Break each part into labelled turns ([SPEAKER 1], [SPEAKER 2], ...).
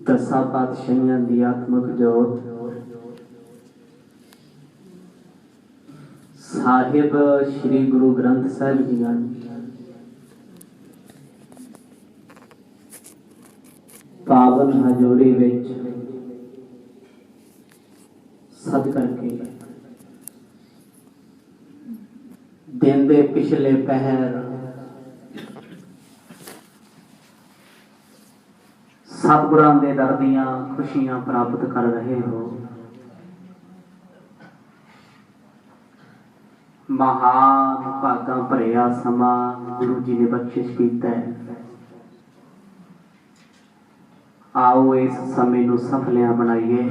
[SPEAKER 1] दसा पातशाहियां दी आत्मक जोत साहिब श्री गुरु ग्रंथ साहिब जी पावन हजूरी विच सद करके दिन दे पिछले पहर सतगुरां दे दर दीआं खुशियां प्राप्त कर रहे हो। महान भागां भरिया समा गुरु जी ने बख्शिश कीता है। आओ इस समय नूं सफलियां बनाइए।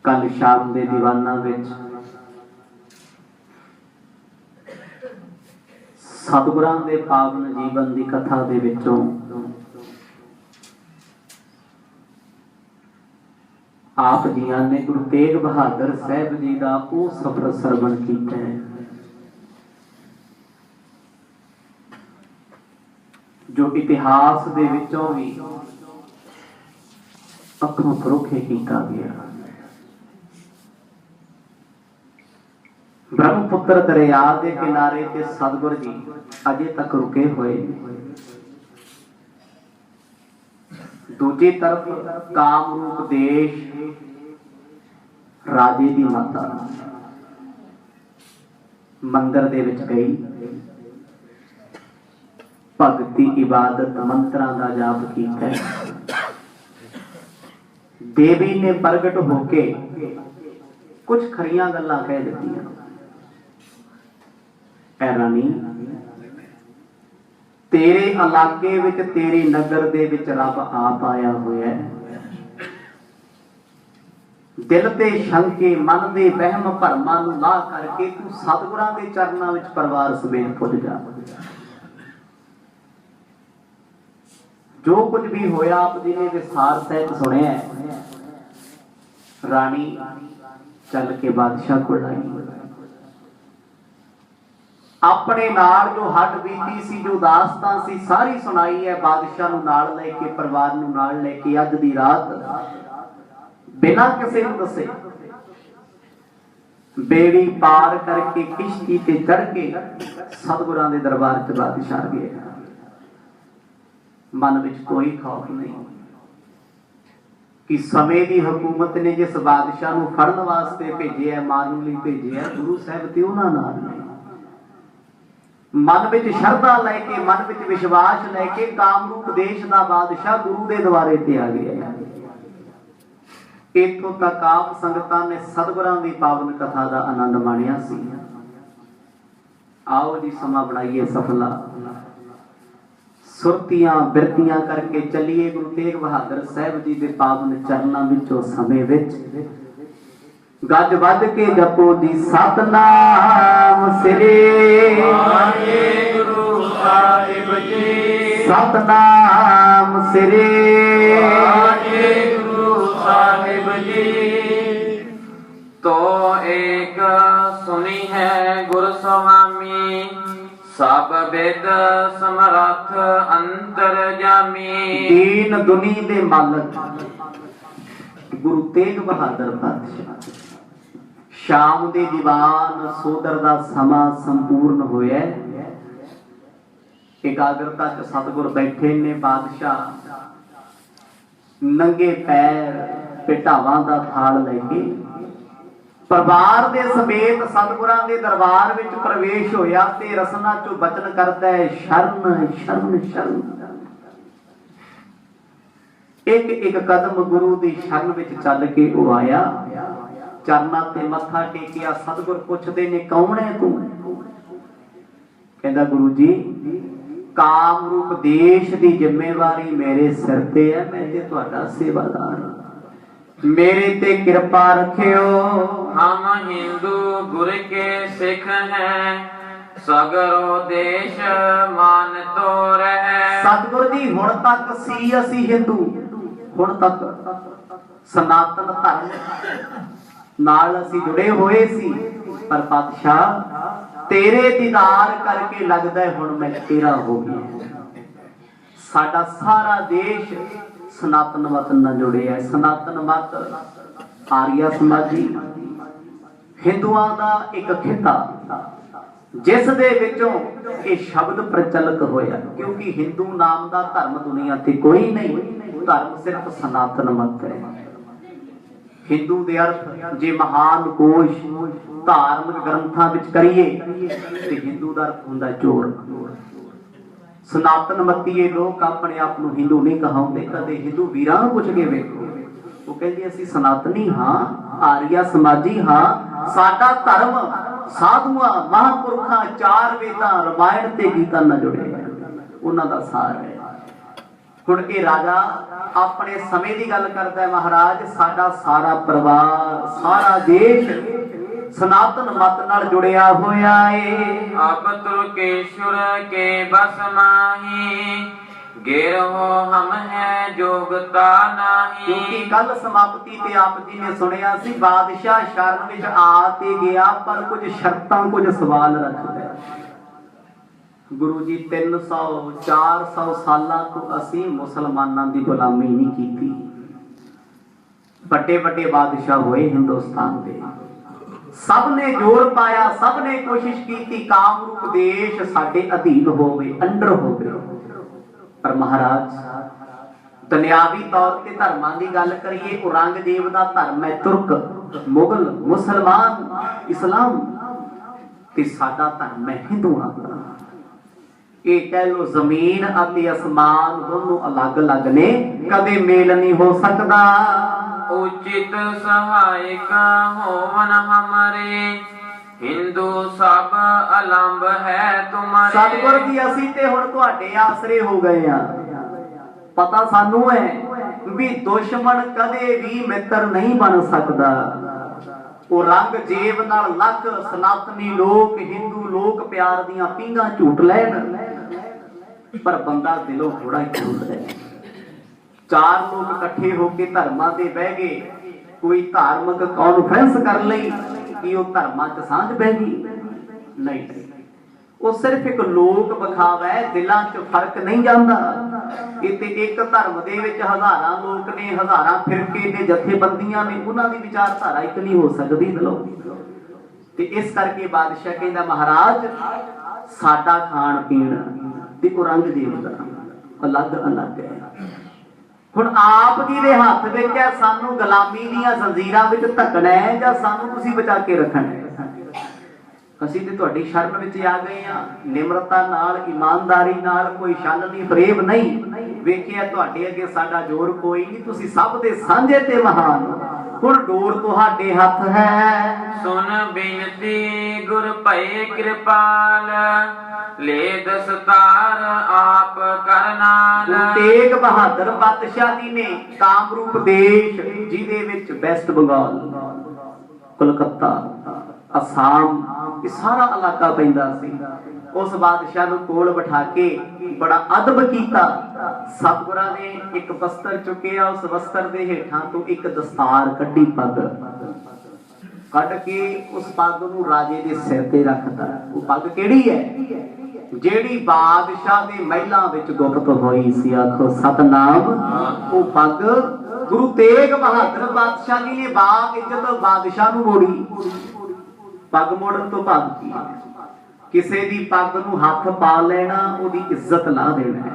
[SPEAKER 1] कल शाम दे दीवाना विच सतगुरां दे पावन जीवन दी कथा दे विचों आप जियां ने गुरु तेग बहादुर साहब जी का वो सफर सरवण कीता है जो इतिहास दे विचों भी अखों परोखे कीता गया। ब्रह्मपुत्र दरिया के किनारे ते सतगुर जी अजे तक रुके हुए। दूजी तरफ कामरूप देश राजे दी माता मंदिर दे विच गई, भगती इबादत मंत्रां दा जाप कीता। देवी ने प्रगट होके कुछ खरियां गल्लां कह दित्तियां। ऐ रानी, तेरे इलाके विच तेरे नगर दे विच रब आप आया होया है। दिल ते शंके मन दे वहम भरमां नूं ला करके तू सतगुरां दे चरनां विच परिवार समेत पुज जा। जो कुछ भी होया आप जी ने विस्तार सहित सुनिया। रानी चल के बादशाह को लाई। अपने नाल जो हट बीती सी, जो दास्तां सी, सारी सुनाई है। बादशाह नूं नाल लेके परिवार नूं नाल लेके अज दी रात बिना किसी नूं दसे बेड़ी पार करके किश्ती ते चढ़ के सतगुरां दे दरबार च बादशाह गया। मन विच कोई खौफ नहीं कि समय दी हुकूमत ने जिस बादशाह नूं फड़न वास्ते भेजिया, मारन लई भेजिया, गुरु साहिब ते उन्हां नाल नहीं। मन विच शरधा लैके, मन विच विश्वास लैके कामरूप देश दा बादशाह गुरु दे द्वारे ते आ गया। इत्थों तक आप संगतां ने सतगुरां दी पावन कथा दा आनंद माणिया सी। आओ जी समा बनाइए सफला, सुरतियां बिरतियां करके चलिए गुरु तेग बहादुर साहब जी दे पावन चरनां विचों समय विच गज बज के जपो जी सतनाम श्री
[SPEAKER 2] गुरु साहिब जी।
[SPEAKER 1] सतनाम श्री
[SPEAKER 2] गुरु साहिब जी। तो एक सुनी है गुरु स्वामी, सब वेद समरथ अंतरजामी।
[SPEAKER 1] दीन दुनी दे मालक गुरु तेग बहादुर पातशाह शाम दे दीवान सोदर दा समा संपूर्ण होया। एकाग्रता च सतगुर बैठे ने। बादशाह नंगे पैर पिटावां दा थाल लेके परिवार दे समेत सतगुरां दे दरबार विच प्रवेश होया ते रसना चों बचन करदा है, शरण शरण शरण। एक एक कदम गुरु दी शरण विच चल के वो आया, चरनां ते मत्था टेकिया। सतगुर पुछदे ने कौन है तू? कहंदा गुरु जी कामरूप देश दी जिम्मेवारी मेरे सिर ते है, मैं ते तुहाडा सेवादार हां, मेरे ते कृपा रखियो।
[SPEAKER 2] हम हिंदू गुर के सिख हैं, सगरो देश मान तो रहे।
[SPEAKER 1] सतगुर जी हुण तक सी असी हिंदू, हुण तक सनातन धर्म नाल असी जुड़े हुए सी, पर पातशाह तेरे दीदार करके लगदा है हुण मैं तेरा हो गया। साडा सारा देश सनातन मत नाल जुड़िया है। सनातन मत आर्या समाजी हिंदुआं दा एक खिता जिस दे विचों ये शब्द प्रचलित होया, क्योंकि हिंदू नाम दा धर्म दुनिया ते कोई नहीं, धर्म सिर्फ सनातन मत है। हिंदू दे अर्थ जे महान कोश धार्मिक ग्रंथां विच करिए ते हिंदू दा अर्थ हुंदा चोर। सनातन मतीए लोग अपने आप नूं हिंदू नहीं कहाउंदे। कदे हिंदू वीरां नूं पुछ के वेखो, वो कहंदे असीं सनातनी हां, आर्या समाजी हां, साडा धर्म साधुआं महापुरखां चार वेदां रामायण ते गीता नाल जुड़िया, उन्हां दा सार है। हुण ये राजा अपने समय की गल करता है, महाराज साडा सारा परिवार सारा देश सनातन मत नाल जुड़िया होया है।
[SPEAKER 2] अब तुर्केश्वर के बस माही गिरहो हम है जोगता नाही।
[SPEAKER 1] क्योंकि कल समाप्ति ते आप जी ने सुनिया सी बादशाह शरण विच आ ते गया, पर कुछ शर्तां कुछ सवाल रखदा। गुरु जी 300-400 सालां तो असीं मुसलमानां दी गुलामी नहीं कीती। बड़े बड़े बादशाह होए हिंदुस्तान दे, सब ने जोर पाया, सब ने कोशिश की कामरूप देश साडे अधीन होवे, अंडर होवे। पर महाराज दुनियावी तौर ते धर्मां दी गल करिए, औरंगजेब दा धर्म है तुर्क, मुगल, मुसलमान, इस्लाम, ते साडा धर्म है हिंदुआं दा। ये कह लो जमीन अते आसमान दोनों अलग अलग ने, कदे मेल नहीं हो सकता।
[SPEAKER 2] उचित सहायक होवन हमारे हिंदू सब अलंब है तुम्हारे।
[SPEAKER 1] सतगुर जी असी ते हुण तुहाडे आसरे हो गए आ। पता सानू है भी दुश्मन कदे भी मित्र नहीं बन सकता। औरंगजेब नाल लख सनातनी लोग हिंदू लोग प्यार दियां पींगा झूट लैन, पर बंदा दिलों थोड़ा ही झूठ है। चार लोग इकट्ठे होके धर्मां ते बह गए, कोई धार्मिक कॉन्फ्रेंस कर लई कि वो धर्मां च सांझ बह गई नहीं, वो सिर्फ एक लोक विखावा है, दिलां च फर्क नहीं जांदा। इत्ते एक धर्म दे विच हज़ारां लोक ने, हज़ारां फिरके ने, जथेबंदियां ने, उन्हां दी विचारधारा एक नहीं हो सकदी दिलों। ते इस करके बादशाह कहंदा महाराज साडा खाण पीण ते औरंगजेब दा अलग अलग है। हुण आप जी दे हत्थ विच है सानू गुलामी दीयां जंजीरां विच धक्कना है जां सानू तुसीं बचा के रखना है। असीं ते तुहाडी शरण विच आ गए हां, निमरता नाल ईमानदारी नाल, कोई छल नहीं फरेब नहीं वेखिया। तुहाडे अगे साडा जोर कोई नहीं, तुसीं सब दे सांझे ते महान, हुण डोर तुहाडे हत्थ है।
[SPEAKER 2] सुन बेनती गुर भये कृपाल ले दस्तार आप करनाल।
[SPEAKER 1] तेग बहादुर बादशाह जी ने कामरूप देश जिहदे विच वेस्ट बंगाल, कलकत्ता, असम, ये सारा इलाका पैंदा सी, उस बादशाह नूं कोल बिठा के बड़ा अदब कीता। सतगुरां ने एक वस्त्र चुकिया, उस वस्त्र दे हेठां तो एक दस्तार कड्डी, पग कट के उस पग नूं राजे दे सिर ते रखदा। वो पग किहड़ी है? जेड़ी बादशाह दे महलां विच गुप्त होई सी। आखो सतनाम। वो पग गुरु तेग बहादुर बादशाह जी ने बा इज्जत बादशाह नूं मोड़ी। पग मोड़न तो भाग की किसी दी पग नूं हथ पा लेना, ओदी इज्जत ला देना है।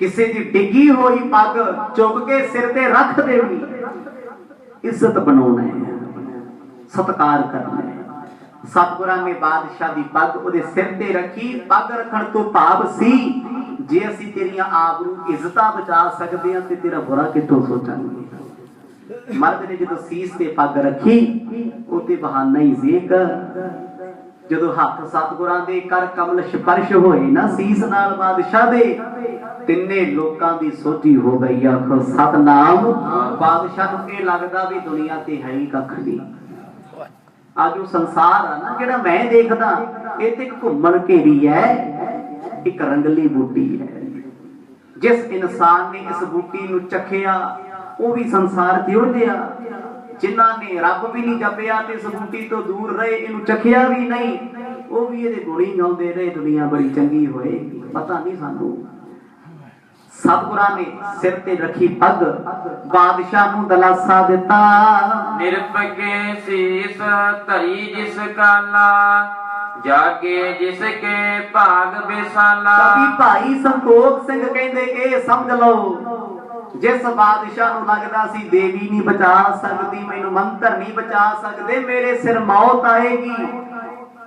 [SPEAKER 1] किसी दी डिगी होई पग चुक के सिर ते रख देनी, इज्जत बनाउणा है, सत्कार करना है। सतगुरां ने बादशाह दी पग ओदे सिर ते रखी। पग रखण तो भाव सी जे असीं तेरियां आबरू इज्जतां बचा सकदे हां ते तेरा बुरा कित्थों सोचांगे। मर्द ने जो सीस ते पग रखी उते बहाना ही सी एक, जदों हथ सतगुरां दे कर कमल स्पर्श होए ना सीस नाल बादशाह दे, तिन्ने लोकां दी सोची हो गई। आखो सतनाम। बादशाह नूं इह लगदा भी दुनिया ते है ही कख नहीं। आज जो संसार है ना जिहड़ा मैं देखदा, इह ते इक घुम्मण घेरी है, एक रंगली बूटी है। जिस इंसान ने इस बूटी नूं चखिया वो भी संसार ते उड़ गया। जिन्हां ने रब भी नहीं जपिया ते इस बूटी तो दूर रहे, इनू चखिया भी नहीं, वो भी इहदे गुण ही गाउंदे रहे, दुनिया बड़ी चंगी होएगी। पता नहीं सानू सतगुरां ने सिर ते रखी पग, बादशाह नूं दलासा दिता।
[SPEAKER 2] निरपके शीस धरी जिस काला, जागे जिसके भाग विसाला।
[SPEAKER 1] कभी भाई संतोख सिंह कहंदे ए समझ लो, जिस बादशाह नूं लगदा सी देवी नहीं बचा सकदी, मैनूं मंत्र नहीं बचा सकदे, मेरे सिर मौत आएगी,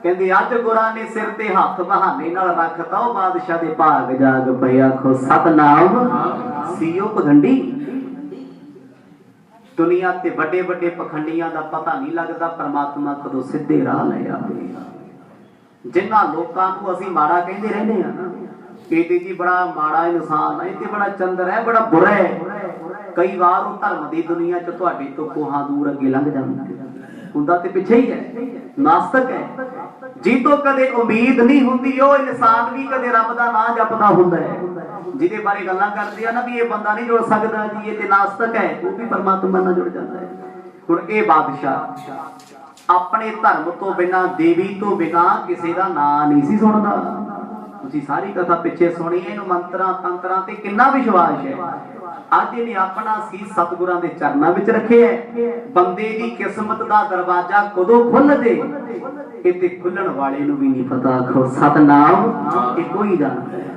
[SPEAKER 1] कहंदे अज गुरां ने सिर ते हथ बहाने नाल रखता, ओ बादशाह दे भाग जाग पए। आखो सतनाम। सीओ पखंडी। दुनिया ते बड़े बड़े पखंडियां दा पता नहीं लगदा परमात्मा कदों सीधे राह ले आवे। जिन्हां लोकां नूं असीं माड़ा कहंदे रहंदे आ ना, कहते जी बड़ा माड़ा इंसान है, बड़ा चंद्र है, बड़ा बुरा है, कई बार वो धर्म की दुनिया च तुहाडे तो कोहां दूर अगे लंघ जांदा है, हुंदा ते पिछे ही है, नास्तिक है, जी तो कदे उम्मीद नहीं हुंदी, वो इंसान भी कदे रब दा नाम जपदा हुंदा है, जिहदे बारे गल्लां करदे आ ना भी ये बंदा नहीं जुड़ सकदा जी, ये ते नास्तिक है, वो भी परमात्मा नाल जुड़ जांदा है। हुण ये बादशाह अपने धर्म तो बिना, देवी तो बिना किसी का नाम नहीं सी सुणदा। तुसीं सारी कथा पिछे सुनी, इहनूं मंत्रां तंत्रां ते किन्ना विश्वास है। अज इहने अपना सीस सतगुरां दे चरनां विच रखे है। बंदे दी किस्मत दा दरवाजा कदों खुल दे इह ते खुलण वाले नूं भी नहीं पता। आखो सतनाम। ये कोई जाणदा है।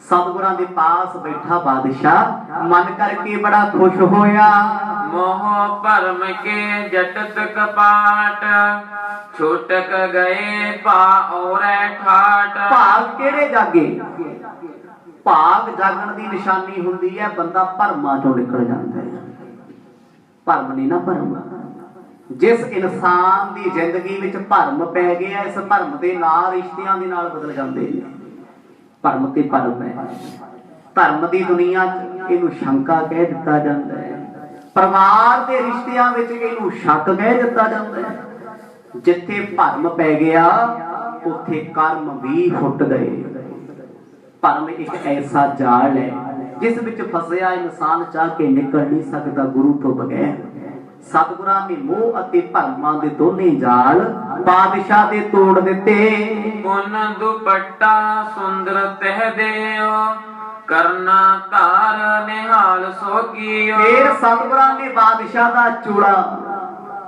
[SPEAKER 1] सतगुरां दे पास बैठा बादशाह मन करके बड़ा खुश होया।
[SPEAKER 2] मोह भरम के जटत कपाट, छुटक गए पा और ठाट।
[SPEAKER 1] भाग केड़े जागे? भाग जागण दी निशानी हुंदी है बंदा भरमां चों निकल जांदा है। भरम नहीं ना भरम। जिस इंसान दी जिंदगी विच भरम पै गया, इस भरम दे नाल रिश्तियां दे नाल बदल जांदे ने। भरम ते भरम है। धर्म दी दुनिया च इहनूं शंका कह दित्ता जांदा है। परिवार दे रिश्तियां विच इहनूं शक कह दित्ता जांदा है। जिथे भरम पै गया उथे कर्म भी फुट गए। भरम एक ऐसा जाल है जिस विच फसिया इंसान चाह के निकल नहीं सकता गुरु तो बगैर। सतगुरां ने मोह अते भरमां दे दोने जाल बादशाह दे तोड़ दिते।
[SPEAKER 2] पुन दुपट्टा सुंदर तह देओ, करना तार निहाल सो कीओ।
[SPEAKER 1] फिर सतगुरां ने बादशाह दा चूड़ा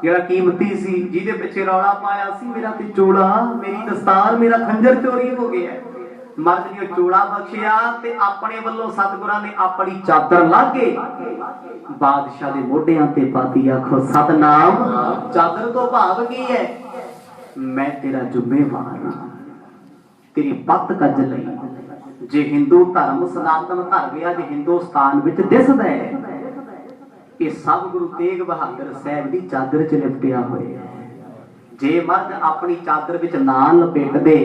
[SPEAKER 1] जेड़ा कीमती सी, जिहदे पिछे रौला पाया सी, मेरा ते चूड़ा, मेरी दस्तार, मेरा खंजर चोरी हो गया है, मर्द ने चूड़ा बख्शिया ते अपने वल्लों सतगुरां ने अपनी चादर ला के बादशाह दे मोढियां ते पाती। आखो सतनाम। चादर तो भाव की है? मैं तेरा जुम्मेवार हां, तेरी पत कज लई। जे हिंदू धर्म सनातन धर्म अज हिंदुस्तान विच दिसदा है, ये सब गुरु तेग बहादुर साहब की चादर च लिपटिया होया है। जे मर्द अपनी चादर विच ना लपेटदे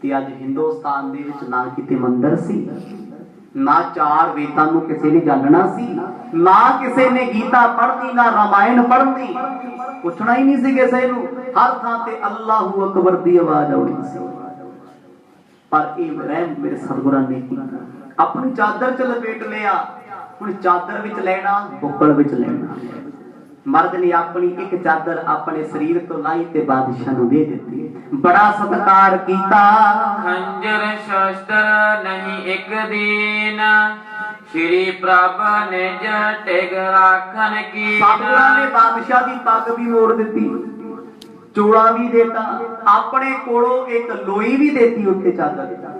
[SPEAKER 1] ते अज हिंदुस्तान दे विच ना किते मंदिर सी, ना चार वेदां नूं किसे ने जानना सी, ना किसे ने गीता पढ़नी, ना रामायण पढ़नी, पुछना ही नहीं सी किसे नूं। हर थां ते अल्लाहू अकबर दी आवाज आउणी सी। पर इह रहम मेरे सतगुरां ने कीता, अपनी चादर च लपेट लिया। हुण चादर विच लेना, बुक्कल विच लेना। मर्द ने अपनी एक चादर अपने शरीर तो लाई ते बादशाह नूं दे दित्ती। बड़ा सत्कार कीता।
[SPEAKER 2] खंजर शस्त्र नहीं एक दीन, श्री प्रभ निज टिग राखन की।
[SPEAKER 1] सतगुरां ने बादशाह दी पग भी मोड़ दित्ती, चोला भी देता, अपने कोलों एक लोई भी देती उत्ते चादर।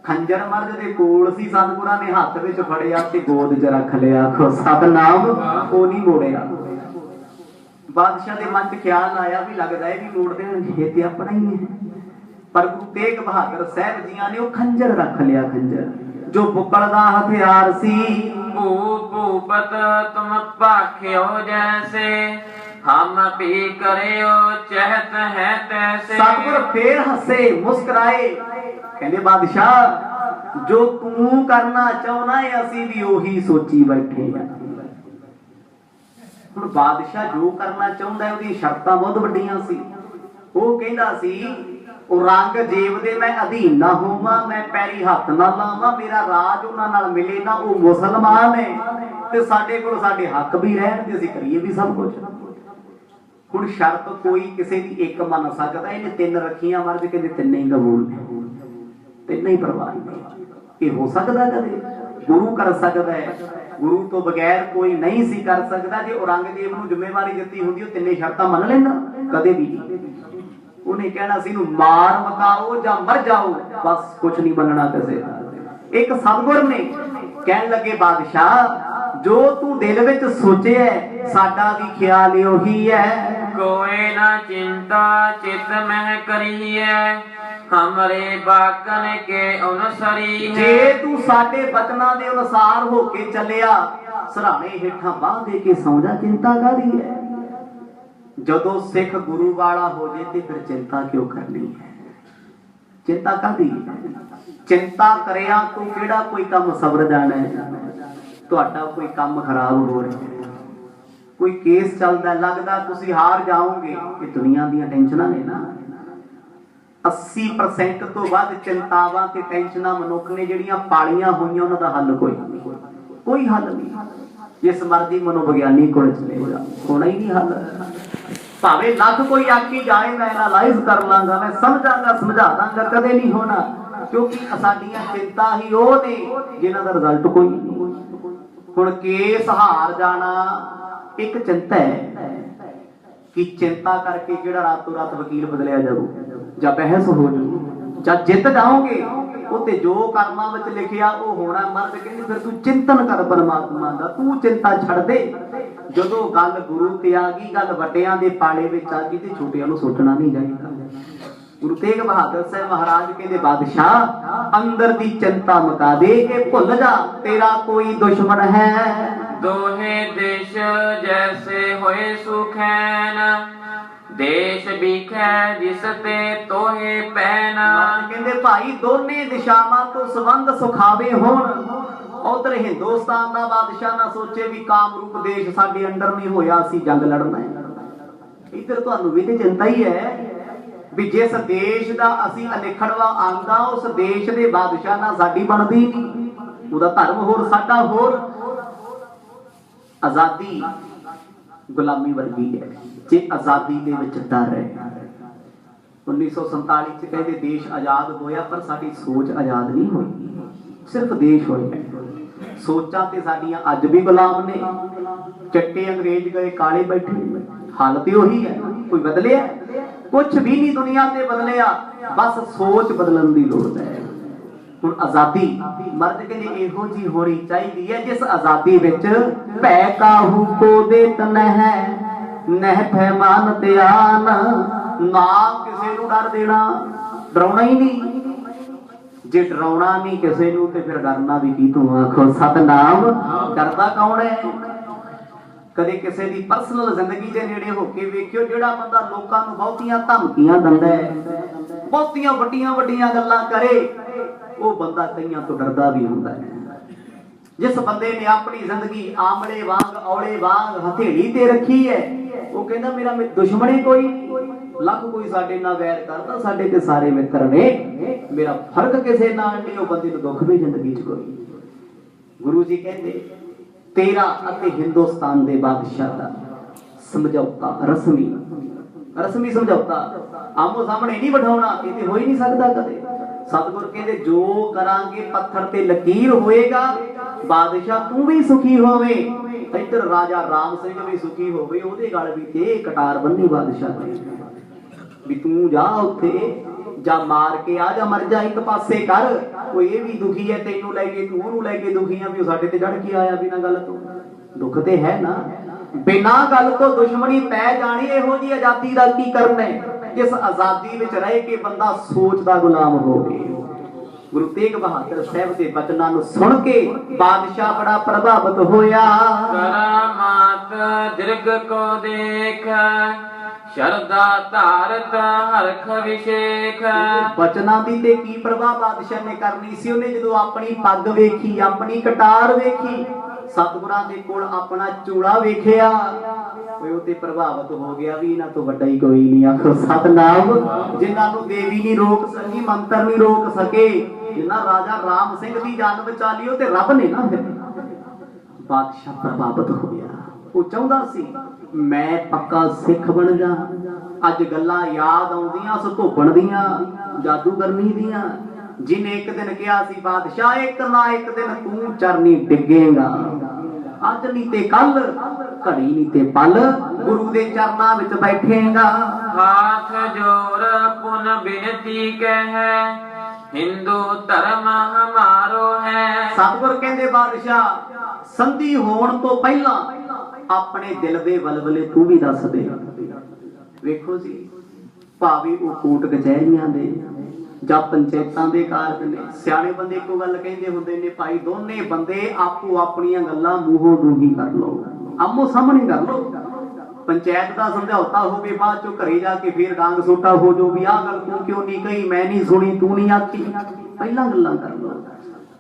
[SPEAKER 1] खंजर मर्द दे कोल सी, सतगुरां ने हत्थ विच फड़िया ते गोद च रख लिया। आखो सतनाम। ओ नहीं मोड़िया। बादशाह दे मन च ख्याल आया भी लगदा है भी मोड़ देणगे, ये ते अपना ही है। पर गुरु तेग बहादुर साहब जियां ने ओ खंजर रख लिया। खंजर जो बुक्कल दा हथियार सी।
[SPEAKER 2] भूपत तुम भाख्यो जैसे, हम भी करेओ चहत है तैसे।
[SPEAKER 1] सतगुर फिर हसे, मुस्कुराए, कहंदे बादशाह जो तू करना चाहना है असी भी ओही सोची बैठे हैं। हुण बादशाह जो करना चाहुंदा है उहदी शर्तां बहुत वड्डियां सी। ਉਹ ਕਹਿੰਦਾ ਸੀ ਉਹ ਰੰਗ ਜੇਬ ਦੇ ਮੈਂ ਅਧੀਨ ਨਾ ਹੋਵਾਂ, ਮੈਂ ਪੈਰੀ ਹੱਥ ਨਾ ਲਾਵਾਂ, ਮੇਰਾ ਰਾਜ ਉਹਨਾਂ ਨਾਲ ਮਿਲੇ ਨਾ, ਉਹ ਮੁਸਲਮਾਨ ਹੈ ਤੇ ਸਾਡੇ ਕੋਲ ਸਾਡੇ ਹੱਕ ਵੀ ਰਹਿਣ ਤੇ ਅਸੀਂ ਕਰੀਏ ਵੀ ਸਭ ਕੁਝ। ਹੁਣ ਸ਼ਰਤ ਕੋਈ ਕਿਸੇ ਦੀ ਇੱਕ ਮੰਨ ਸਕਦਾ, ਇਹਨੇ ਤਿੰਨ ਰੱਖੀਆਂ, ਮਰਦ ਕਹਿੰਦੇ ਤਿੰਨੇ ਹੀ ਕਬੂਲ ਨੇ, ਤਿੰਨੇ ਹੀ ਪ੍ਰਵਾਨ ਨੇ। ਇਹ ਹੋ ਸਕਦਾ ਕਦੇ? ਗੁਰੂ ਕਰ ਸਕਦਾ ਹੈ, ਗੁਰੂ ਤੋਂ ਬਗੈਰ ਕੋਈ ਨਹੀਂ ਸੀ ਕਰ ਸਕਦਾ। ਜੇ ਔਰੰਗਜ਼ੇਬ ਨੂੰ ਜ਼ਿੰਮੇਵਾਰੀ ਦਿੱਤੀ ਹੁੰਦੀ ਉਹ ਤਿੰਨੇ ਸ਼ਰਤਾਂ ਮੰਨ ਲੈਂਦਾ? ਕਦੇ ਵੀ ਨਹੀਂ। ਉਹਨੇ ਕਹਿਣਾ ਸੀ ਇਹਨੂੰ ਮਾਰ ਮਕਾਓ ਜਾਂ ਮਰ ਜਾਓ, ਬਸ ਕੁਛ ਨਹੀਂ ਮੰਨਣਾ ਕਿਸੇ ਦਾ। ਇੱਕ ਸਤਿਗੁਰ ਨੇ ਕਹਿਣ ਲੱਗੇ, ਬਾਦਸ਼ਾਹ ਜੋ ਤੂੰ ਦਿਲ ਵਿੱਚ ਸੋਚਿਆ ਸਾਡਾ ਵੀ ਖਿਆਲ ਉਹੀ ਹੈ।
[SPEAKER 2] कोई न चिंता चित में करी है, हमरे बाकन के अनुसरी है।
[SPEAKER 1] ਜੇ ਤੂੰ ਸਾਡੇ ਬਚਨਾਂ ਦੇ ਅਨੁਸਾਰ ਹੋ ਕੇ ਚੱਲਿਆ, ਸਰਾਣੇ ਹੇਠਾਂ ਬਾਂਹ ਦੇ ਕੇ ਸੌਂ ਜਾ, ਚਿੰਤਾ ਕਾਹਦੀ ਹੈ? ਜਦੋਂ ਸਿੱਖ ਗੁਰੂ ਵਾਲਾ ਹੋ ਜੇ ਤੇ ਫਿਰ ਚਿੰਤਾ ਕਿਉਂ ਕਰਨੀ ਹੈ? ਚਿੰਤਾ ਕਾਹਦੀ? ਚਿੰਤਾ ਕਰਿਆ ਤੂੰ ਕਿਹੜਾ ਕੋਈ ਕੰਮ ਸਬਰ ਜਾਣਾ ਹੈ? ਤੁਹਾਡਾ ਕੋਈ ਕੰਮ ਖਰਾਬ ਹੋ ਰਿਹਾ, ਕੋਈ ਕੇਸ ਚੱਲਦਾ, ਲੱਗਦਾ ਤੁਸੀਂ ਹਾਰ ਜਾਓਗੇ। ਇਹ ਦੁਨੀਆ ਦੀਆਂ ਟੈਨਸ਼ਨਾਂ ਨੇ ਨਾ। 80% ਤੋਂ ਵੱਧ ਚਿੰਤਾਵਾਂ ਤੇ ਟੈਨਸ਼ਨਾਂ ਮਨੁੱਖ ਨੇ ਜਿਹੜੀਆਂ ਪਾਲੀਆਂ ਹੋਈਆਂ, ਉਹਨਾਂ ਦਾ ਹੱਲ ਕੋਈ ਨਹੀਂ, ਕੋਈ ਹੱਲ ਨਹੀਂ। ਜਿਸ ਮਰਜ਼ੀ ਮਨੋਵਿਗਿਆਨੀ ਕੋਲ ਚਲੇ ਜਾ, ਹੋਣਾ ਹੀ ਨਹੀਂ ਹੱਲ। ਭਾਵੇਂ ਲੱਖ ਕੋਈ ਆਖੀ ਜਾਏ ਮੈਂ ਐਨਾਲਾਈਜ਼ ਕਰ ਲਾਂਗਾ, ਮੈਂ ਸਮਝਾਂਗਾ, ਸਮਝਾ ਦਾਂਗਾ, ਕਦੇ ਨਹੀਂ ਹੋਣਾ। ਕਿਉਂਕਿ ਸਾਡੀਆਂ ਚਿੰਤਾ ਹੀ ਉਹ ਨੇ ਜਿਨ੍ਹਾਂ ਦਾ ਰਿਜ਼ਲਟ ਕੋਈ ਨਹੀਂ। ਹੁਣ ਕੇਸ ਹਾਰ ਜਾਣਾ ਇੱਕ ਚਿੰਤਾ ਹੈ ਕਿ ਚਿੰਤਾ ਕਰਕੇ ਜਿਹੜਾ ਰਾਤੋਂ ਰਾਤ ਵਕੀਲ ਬਦਲਿਆ ਜਾਊ ਜਾਂ ਬਹਿਸ ਹੋ ਜਾਊ ਜਾਂ ਜਿੱਤ ਜਾਓਗੇ, ਉਹ ਤੇ ਜੋ ਕਰਮਾਂ ਵਿੱਚ ਲਿਖਿਆ ਉਹ ਹੋਣਾ। ਮਰਦ ਕਹਿੰਦੇ ਫਿਰ ਤੂੰ ਚਿੰਤਨ ਕਰ ਪਰਮਾਤਮਾ ਦਾ, ਤੂੰ ਚਿੰਤਾ ਛੱਡ ਦੇ। ਜਦੋਂ ਗੱਲ ਗੁਰੂ ਤੇ ਆ ਗਈ, ਗੱਲ ਵੱਡਿਆਂ ਦੇ ਪਾਲੇ ਵਿੱਚ ਆ ਗਈ, ਤੇ ਛੋਟਿਆਂ ਨੂੰ ਸੋਚਣਾ ਨਹੀਂ ਚਾਹੀਦਾ। ਗੁਰੂ ਤੇਗ ਬਹਾਦਰ ਸਾਹਿਬ ਮਹਾਰਾਜ ਕਹਿੰਦੇ, ਬਾਦਸ਼ਾਹ ਅੰਦਰ ਦੀ ਚਿੰਤਾ ਮੁਕਾ ਦੇ, ਇਹ ਭੁੱਲ ਜਾ ਤੇਰਾ ਕੋਈ ਦੁਸ਼ਮਣ ਹੈ।
[SPEAKER 2] दोहे देश जैसे होए सुखैन, देश बिखै जिसते तोहे पैन।
[SPEAKER 1] ਕਹਿੰਦੇ ਭਾਈ ਦੋਨੇ ਦਿਸ਼ਾਵਾਂ ਤੋਂ ਸੰਬੰਧ ਸੁਖਾਵੇ ਹੋਣ। ਉਧਰ ਹਿੰਦੁਸਤਾਨ ਦਾ ਬਾਦਸ਼ਾਹ ਨਾ ਸੋਚੇ ਵੀ ਕਾਮਰੂਪ ਦੇਸ਼ ਸਾਡੇ ਅੰਡਰ ਨਹੀਂ ਹੋਇਆ, ਅਸੀਂ ਜੰਗ ਲੜਨਾ ਹੈ। ਇੱਧਰ ਤੁਹਾਨੂੰ ਵੀ ਤੇ ਚਿੰਤਾ ਹੀ ਹੈ ਵੀ ਜਿਸ ਦੇਸ਼ ਦਾ ਅਸੀਂ ਅਨਿਖੜਵਾ ਆਂਦਾ, ਉਸ ਦੇਸ਼ ਦੇ ਬਾਦਸ਼ਾਹ ਨਾਲ ਸਾਡੀ ਬਣਦੀ ਨਹੀਂ। ਉਹਦਾ ਧਰਮ ਹੋਰ, ਸਾਡਾ ਹੋਰ। ਆਜ਼ਾਦੀ ਗੁਲਾਮੀ ਵਰਗੀ ਹੈ ਜੇ ਆਜ਼ਾਦੀ ਦੇ ਵਿੱਚ ਡਰ ਹੈ। 1947 ਚ ਕਹਿੰਦੇ ਦੇਸ਼ ਆਜ਼ਾਦ ਹੋਇਆ, ਪਰ ਸਾਡੀ ਸੋਚ ਆਜ਼ਾਦ ਨਹੀਂ ਹੋਈ, ਸਿਰਫ ਦੇਸ਼ ਹੋਇਆ। ਸੋਚਾਂ ਤੇ ਸਾਡੀਆਂ ਅੱਜ ਵੀ ਗੁਲਾਮ ਨੇ। ਚਿੱਟੇ ਅੰਗਰੇਜ਼ ਗਏ, ਕਾਲੇ ਬੈਠੇ, ਹਾਲ ਤੇ ਉਹੀ ਹੈ। ਕੋਈ ਬਦਲਿਆ? ਕੁਛ ਵੀ ਨਹੀਂ ਦੁਨੀਆ ਤੇ ਬਦਲਿਆ, ਬਸ ਸੋਚ ਬਦਲਣ ਦੀ ਲੋੜ ਹੈ। ਹੁਣ ਆਜ਼ਾਦੀ ਮਰਦ ਕਹਿੰਦੇ ਇਹੋ ਜੀ ਹੋਣੀ ਚਾਹੀਦੀ ਹੈ ਜਿਸ ਆਜ਼ਾਦੀ ਵਿੱਚ ਭੈ ਕਾਹੂ ਕੋ ਦੇਤ ਨਹਿ ਨਹਿ ਫਹਿਮਾਨ ਤਿਆਨ। ਨਾ ਕਿਸੇ ਨੂੰ ਡਰ ਦੇਣਾ, ਡਰਾਉਣਾ ਹੀ ਨਹੀਂ। ਜੇ ਡਰਾਉਣਾ ਨਹੀਂ ਕਿਸੇ ਨੂੰ ਤੇ ਫਿਰ ਡਰਨਾ ਵੀ ਕੀ ਤੂੰ? ਆਖੋ ਸਤਨਾਮ। ਡਰਦਾ ਕੌਣ ਹੈ? ਕਦੇ ਕਿਸੇ ਦੀ ਪਰਸਨਲ ਜ਼ਿੰਦਗੀ ਦੇ ਨੇੜੇ ਹੋ ਕੇ ਵੇਖਿਓ, ਜਿਹੜਾ ਬੰਦਾ ਲੋਕਾਂ ਨੂੰ ਬਹੁਤੀਆਂ ਧਮਕੀਆਂ ਦਿੰਦਾ ਹੈ, ਬਹੁਤੀਆਂ ਵੱਡੀਆਂ ਵੱਡੀਆਂ ਗੱਲਾਂ ਕਰੇ, ਉਹ ਬੰਦਾ ਕਈਆਂ ਤੋਂ ਡਰਦਾ ਵੀ ਹੁੰਦਾ ਹੈ। ਜਿਸ ਬੰਦੇ ਨੇ ਆਪਣੀ ਜ਼ਿੰਦਗੀ ਆਮਲੇ ਵਾਂਗ ਔਲੇ ਵਾਂਗ ਹਥੇਲੀ ਤੇ ਰੱਖੀ ਹੈ, ਉਹ ਕਹਿੰਦਾ ਮੇਰਾ ਦੁਸ਼ਮਣੇ ਕੋਈ, ਲੱਖ ਕੋਈ ਸਾਡੇ ਨਾਲ ਵੈਰ ਕਰਦਾ, ਸਾਡੇ ਤੇ ਸਾਰੇ ਮਿੱਤਰ ਨੇ, ਮੇਰਾ ਫਰਕ ਕਿਸੇ ਨਾਲ ਨਹੀਂ। ਉਹ ਬੰਦੇ ਨੂੰ ਦੁੱਖ ਵੀ ਜ਼ਿੰਦਗੀ 'ਚ ਕੋਈ। ਗੁਰੂ ਜੀ ਕਹਿੰਦੇ ਤੇਰਾ ਅਤੇ ਹਿੰਦੁਸਤਾਨ ਦੇ ਬਾਦਸ਼ਾਹ ਦਾ ਸਮਝੌਤਾ ਰਸਮੀ ਸਮਝੌਤਾ, ਆਮੋ ਸਾਹਮਣੇ ਨਹੀਂ ਬਿਠਾਉਣਾ, ਇਹ ਤੇ ਹੋ ਹੀ ਨਹੀਂ ਸਕਦਾ ਕਦੇ। ਸਤਿਗੁਰ ਕਹਿੰਦੇ ਜੋ ਕਰਾਂਗੇ ਪੱਥਰ ਤੇ ਲਕੀਰ ਹੋਏਗਾ। ਬਾਦਸ਼ਾਹ ਤੂੰ ਵੀ ਸੁਖੀ ਹੋਵੇ, ਇੱਧਰ ਰਾਜਾ ਰਾਮ ਸਿੰਘ ਵੀ ਸੁਖੀ ਹੋਵੇ, ਉਹਦੇ ਗਲ ਵੀ ਤੇ ਕਟਾਰ ਬੰਨੀ ਬਾਦਸ਼ਾਹ ਨੇ ਵੀ ਤੂੰ ਜਾ ਉੱਥੇ ਜਾਂ ਮਾਰ ਕੇ ਆ ਜਾਂ ਮਰ ਜਾ, ਇੱਕ ਪਾਸੇ ਕਰ। ਕੋਈ ਇਹ ਵੀ ਦੁਖੀ ਹੈ ਤੈਨੂੰ ਲੈ ਕੇ, ਤੂੰ ਉਹਨੂੰ ਲੈ ਕੇ ਦੁਖੀ ਆ ਵੀ ਉਹ ਸਾਡੇ ਤੇ ਚੜ ਕੇ ਆਇਆ ਬਿਨਾਂ ਗੱਲ ਤੋਂ। ਦੁੱਖ ਤੇ ਹੈ ਨਾ, ਬਿਨਾਂ ਗੱਲ ਤੋਂ ਦੁਸ਼ਮਣੀ ਪੈ ਜਾਣੀ। ਇਹੋ ਜੀ ਆਜ਼ਾਦੀ ਦਾ ਕੀ ਕਰਨਾ ਹੈ ਜਿਸ ਆਜ਼ਾਦੀ ਵਿੱਚ ਰਹਿ ਕੇ ਬੰਦਾ ਸੋਚ ਦਾ ਗੁਲਾਮ ਹੋਵੇ। ਗੁਰੂ ਤੇਗ ਬਹਾਦਰ ਸਾਹਿਬ ਦੇ ਬਚਨਾਂ ਨੂੰ ਸੁਣ ਕੇ ਬਾਦਸ਼ਾਹ ਬੜਾ ਪ੍ਰਭਾਵਿਤ ਹੋਇਆ।
[SPEAKER 2] ਕਰਾਮਾਤ ਦਿਰਗ ਕੋ ਦੇਖ, ਸ਼ਰਦਾ ਧਾਰਤ ਹਰਖ ਵਿਸ਼ੇਖ।
[SPEAKER 1] ਬਚਨਾਂ ਦੀ ਤੇ ਕੀ ਪ੍ਰਭਾਵ ਬਾਦਸ਼ਾਹ ਨੇ ਕਰਨੀ ਸੀ। ਉਹਨੇ ਜਦੋਂ ਆਪਣੀ ਪੱਗ ਵੇਖੀ, ਆਪਣੀ ਕਟਾਰ ਵੇਖੀ, ਸਤਿਗੁਰਾਂ ਦੇ ਕੋਲ ਆਪਣਾ ਚੂੜਾ ਵੇਖਿਆ, ਉਹ ਤੇ ਪ੍ਰਭਾਵਿਤ ਹੋ ਗਿਆ ਵੀ ਇਹਨਾਂ ਤੋਂ ਵੱਡਾ ਹੀ ਕੋਈ ਨਹੀਂ। ਆਖੋ ਸਤਨਾਮ। ਜਿਨ੍ਹਾਂ ਨੂੰ ਦੇਵੀ ਨਹੀਂ ਰੋਕ ਸਕੀ, ਮੰਤਰ ਨਹੀਂ ਰੋਕ ਸਕੇ, ਜਿਨ੍ਹਾਂ ਰਾਜਾ ਰਾਮ ਸਿੰਘ ਦੀ ਜਾਨ ਬਚਾ ਲਈ, ਉਹ ਤੇ ਰੱਬ ਨੇ ਨਾ। ਫਿਰ ਬਾਦਸ਼ਾਹ ਪ੍ਰਭਾਵਿਤ ਹੋਇਆ। ਉਹ ਚਾਹੁੰਦਾ ਸੀ ਮੈਂ ਪੱਕਾ ਸਿੱਖ ਬਣ ਜਾ। ਅੱਜ ਗੱਲਾਂ ਯਾਦ ਆਉਂਦੀਆਂ ਸੁਧੋਬਣ ਦੀਆਂ, ਜਾਦੂਗਰਨੀ ਦੀਆਂ, जिन्हें एक दिन कहा सी बादशाह एक ना एक दिन तू चरनी डिगेगा, अज नहीं ते कल घड़ी नहीं ते पल गुरु दे चरना विच बैठेगा।
[SPEAKER 2] हाथ जोड़ पुन बिनती कह हिंदू धर्म हमारो है।
[SPEAKER 1] सतगुर कहंदे बादशाह संधि होण तो पहला अपने दिल दे वलवले तू भी दस दे। वेखो जी भावे वो कोर्ट कचहरियां दे ਜਾਂ ਪੰਚਾਇਤਾਂ ਦੇ ਕਾਰਜ ਨੇ, ਸਿਆਣੇ ਬੰਦੇ ਇੱਕੋ ਗੱਲ ਕਹਿੰਦੇ ਹੁੰਦੇ ਨੇ ਭਾਈ ਦੋਨੇ ਬੰਦੇ ਆਪੋ ਆਪਣੀਆਂ ਗੱਲਾਂ ਮੂੰਹੋਂ ਦੂਹੀ ਕਰ ਲਓ, ਆਮੋ ਸਾਹਮਣੇ ਕਰ ਲਓ। ਪੰਚਾਇਤ ਦਾ ਸਮਝੌਤਾ ਹੋਵੇ ਬਾਅਦ ਚੋਂ ਘਰੇ ਜਾ ਕੇ ਫੇਰ ਡਾਂਗ ਸੋਟਾ ਹੋ ਜੋ ਵੀ ਆਹ ਗੱਲ ਤੂੰ ਕਿਉਂ ਨਹੀਂ ਕਹੀ, ਮੈਂ ਨਹੀਂ ਸੁਣੀ, ਤੂੰ ਨਹੀਂ ਆਖੀ, ਪਹਿਲਾਂ ਗੱਲਾਂ ਕਰ ਲਓ।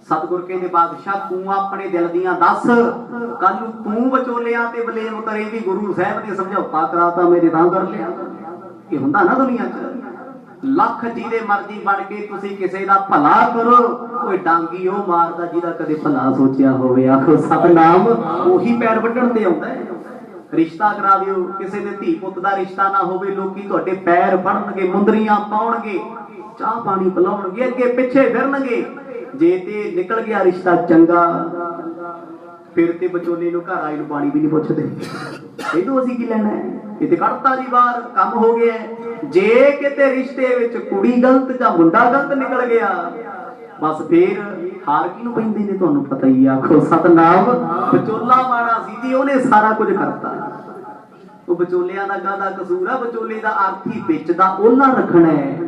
[SPEAKER 1] ਸਤਿਗੁਰ ਕਹਿੰਦੇ ਬਾਦਸ਼ਾਹ ਤੂੰ ਆਪਣੇ ਦਿਲ ਦੀਆਂ ਦੱਸ, ਕੱਲ ਨੂੰ ਤੂੰ ਵਿਚੋਲਿਆਂ ਤੇ ਬਲੇਮ ਕਰੇ ਵੀ ਗੁਰੂ ਸਾਹਿਬ ਨੇ ਸਮਝੌਤਾ ਕਰਾਤਾ ਮੇਰੇ ਤਾਂ ਕਰ ਲਿਆ। ਇਹ ਹੁੰਦਾ ਨਾ ਦੁਨੀਆ 'ਚ, ਲੱਖ ਜਿਹਦੇ ਮਰਜ਼ੀ ਬਣ ਕੇ ਤੁਸੀਂ ਕਿਸੇ ਦਾ ਭਲਾ ਕਰੋ, ਕੋਈ ਡਾਂਗੀ ਉਹ ਮਾਰਦਾ ਜਿਹਦਾ ਕਦੇ ਭਲਾ ਸੋਚਿਆ ਹੋਵੇ। ਆਖੋ ਸਤਨਾਮ, ਉਹੀ ਪੈਰ ਵੱਢਣ ਤੇ ਆਉਂਦਾ ਹੈ। ਰਿਸ਼ਤਾ ਕਰਾ ਦਿਓ, ਕਿਸੇ ਦੇ ਧੀ ਪੁੱਤ ਦਾ ਰਿਸ਼ਤਾ ਨਾ ਹੋਵੇ, ਲੋਕੀ ਤੁਹਾਡੇ ਪੈਰ ਫੜਨਗੇ, ਮੁੰਦਰੀਆਂ ਪਾਉਣਗੇ, ਚਾਹ ਪਾਣੀ ਪਿਲਾਉਣਗੇ, ਅੱਗੇ ਪਿੱਛੇ ਫਿਰਨਗੇ। ਜੇ ਤੇ ਨਿਕਲ ਗਿਆ ਰਿਸ਼ਤਾ ਚੰਗਾ ਫਿਰ ਤੇ ਵਿਚੋਲੇ ਨੂੰ ਘਰ ਆਈ ਨੂੰ ਪਾਣੀ ਵੀ ਨਹੀਂ ਪੁੱਛਦੇ, ਇਹਨੂੰ ਅਸੀਂ ਕੀ ਲੈਣਾ ਹੈ, ਇਹ ਤੇ ਕੱਢਤਾ ਜੀ ਬਾਹਰ, ਕੰਮ ਹੋ ਗਿਆ। ਜੇ ਕਿਤੇ ਰਿਸ਼ਤੇ ਵਿੱਚ ਕੁੜੀ ਗਲਤ ਜਾਂ ਮੁੰਡਾ ਗਲਤ ਨਿਕਲ ਗਿਆ ਬਸ ਫੇਰ ਹਾਰ ਕਿਹਨੂੰ ਪੈਂਦੇ ਨੇ ਤੁਹਾਨੂੰ ਪਤਾ ਹੀ। ਆਖੋ ਸਤਨਾਮ, ਵਿਚੋਲਾ ਮਾੜਾ ਸੀ ਜੀ, ਉਹਨੇ ਸਾਰਾ ਕੁਝ ਕਰਤਾ। ਉਹ ਵਿਚੋਲਿਆਂ ਦਾ ਕਾਹਦਾ ਕਸੂਰ ਆ, ਵਿਚੋਲੇ ਦਾ ਆਰਥੀ ਵਿੱਚ ਦਾ ਓਲਾ ਰੱਖਣਾ ਹੈ,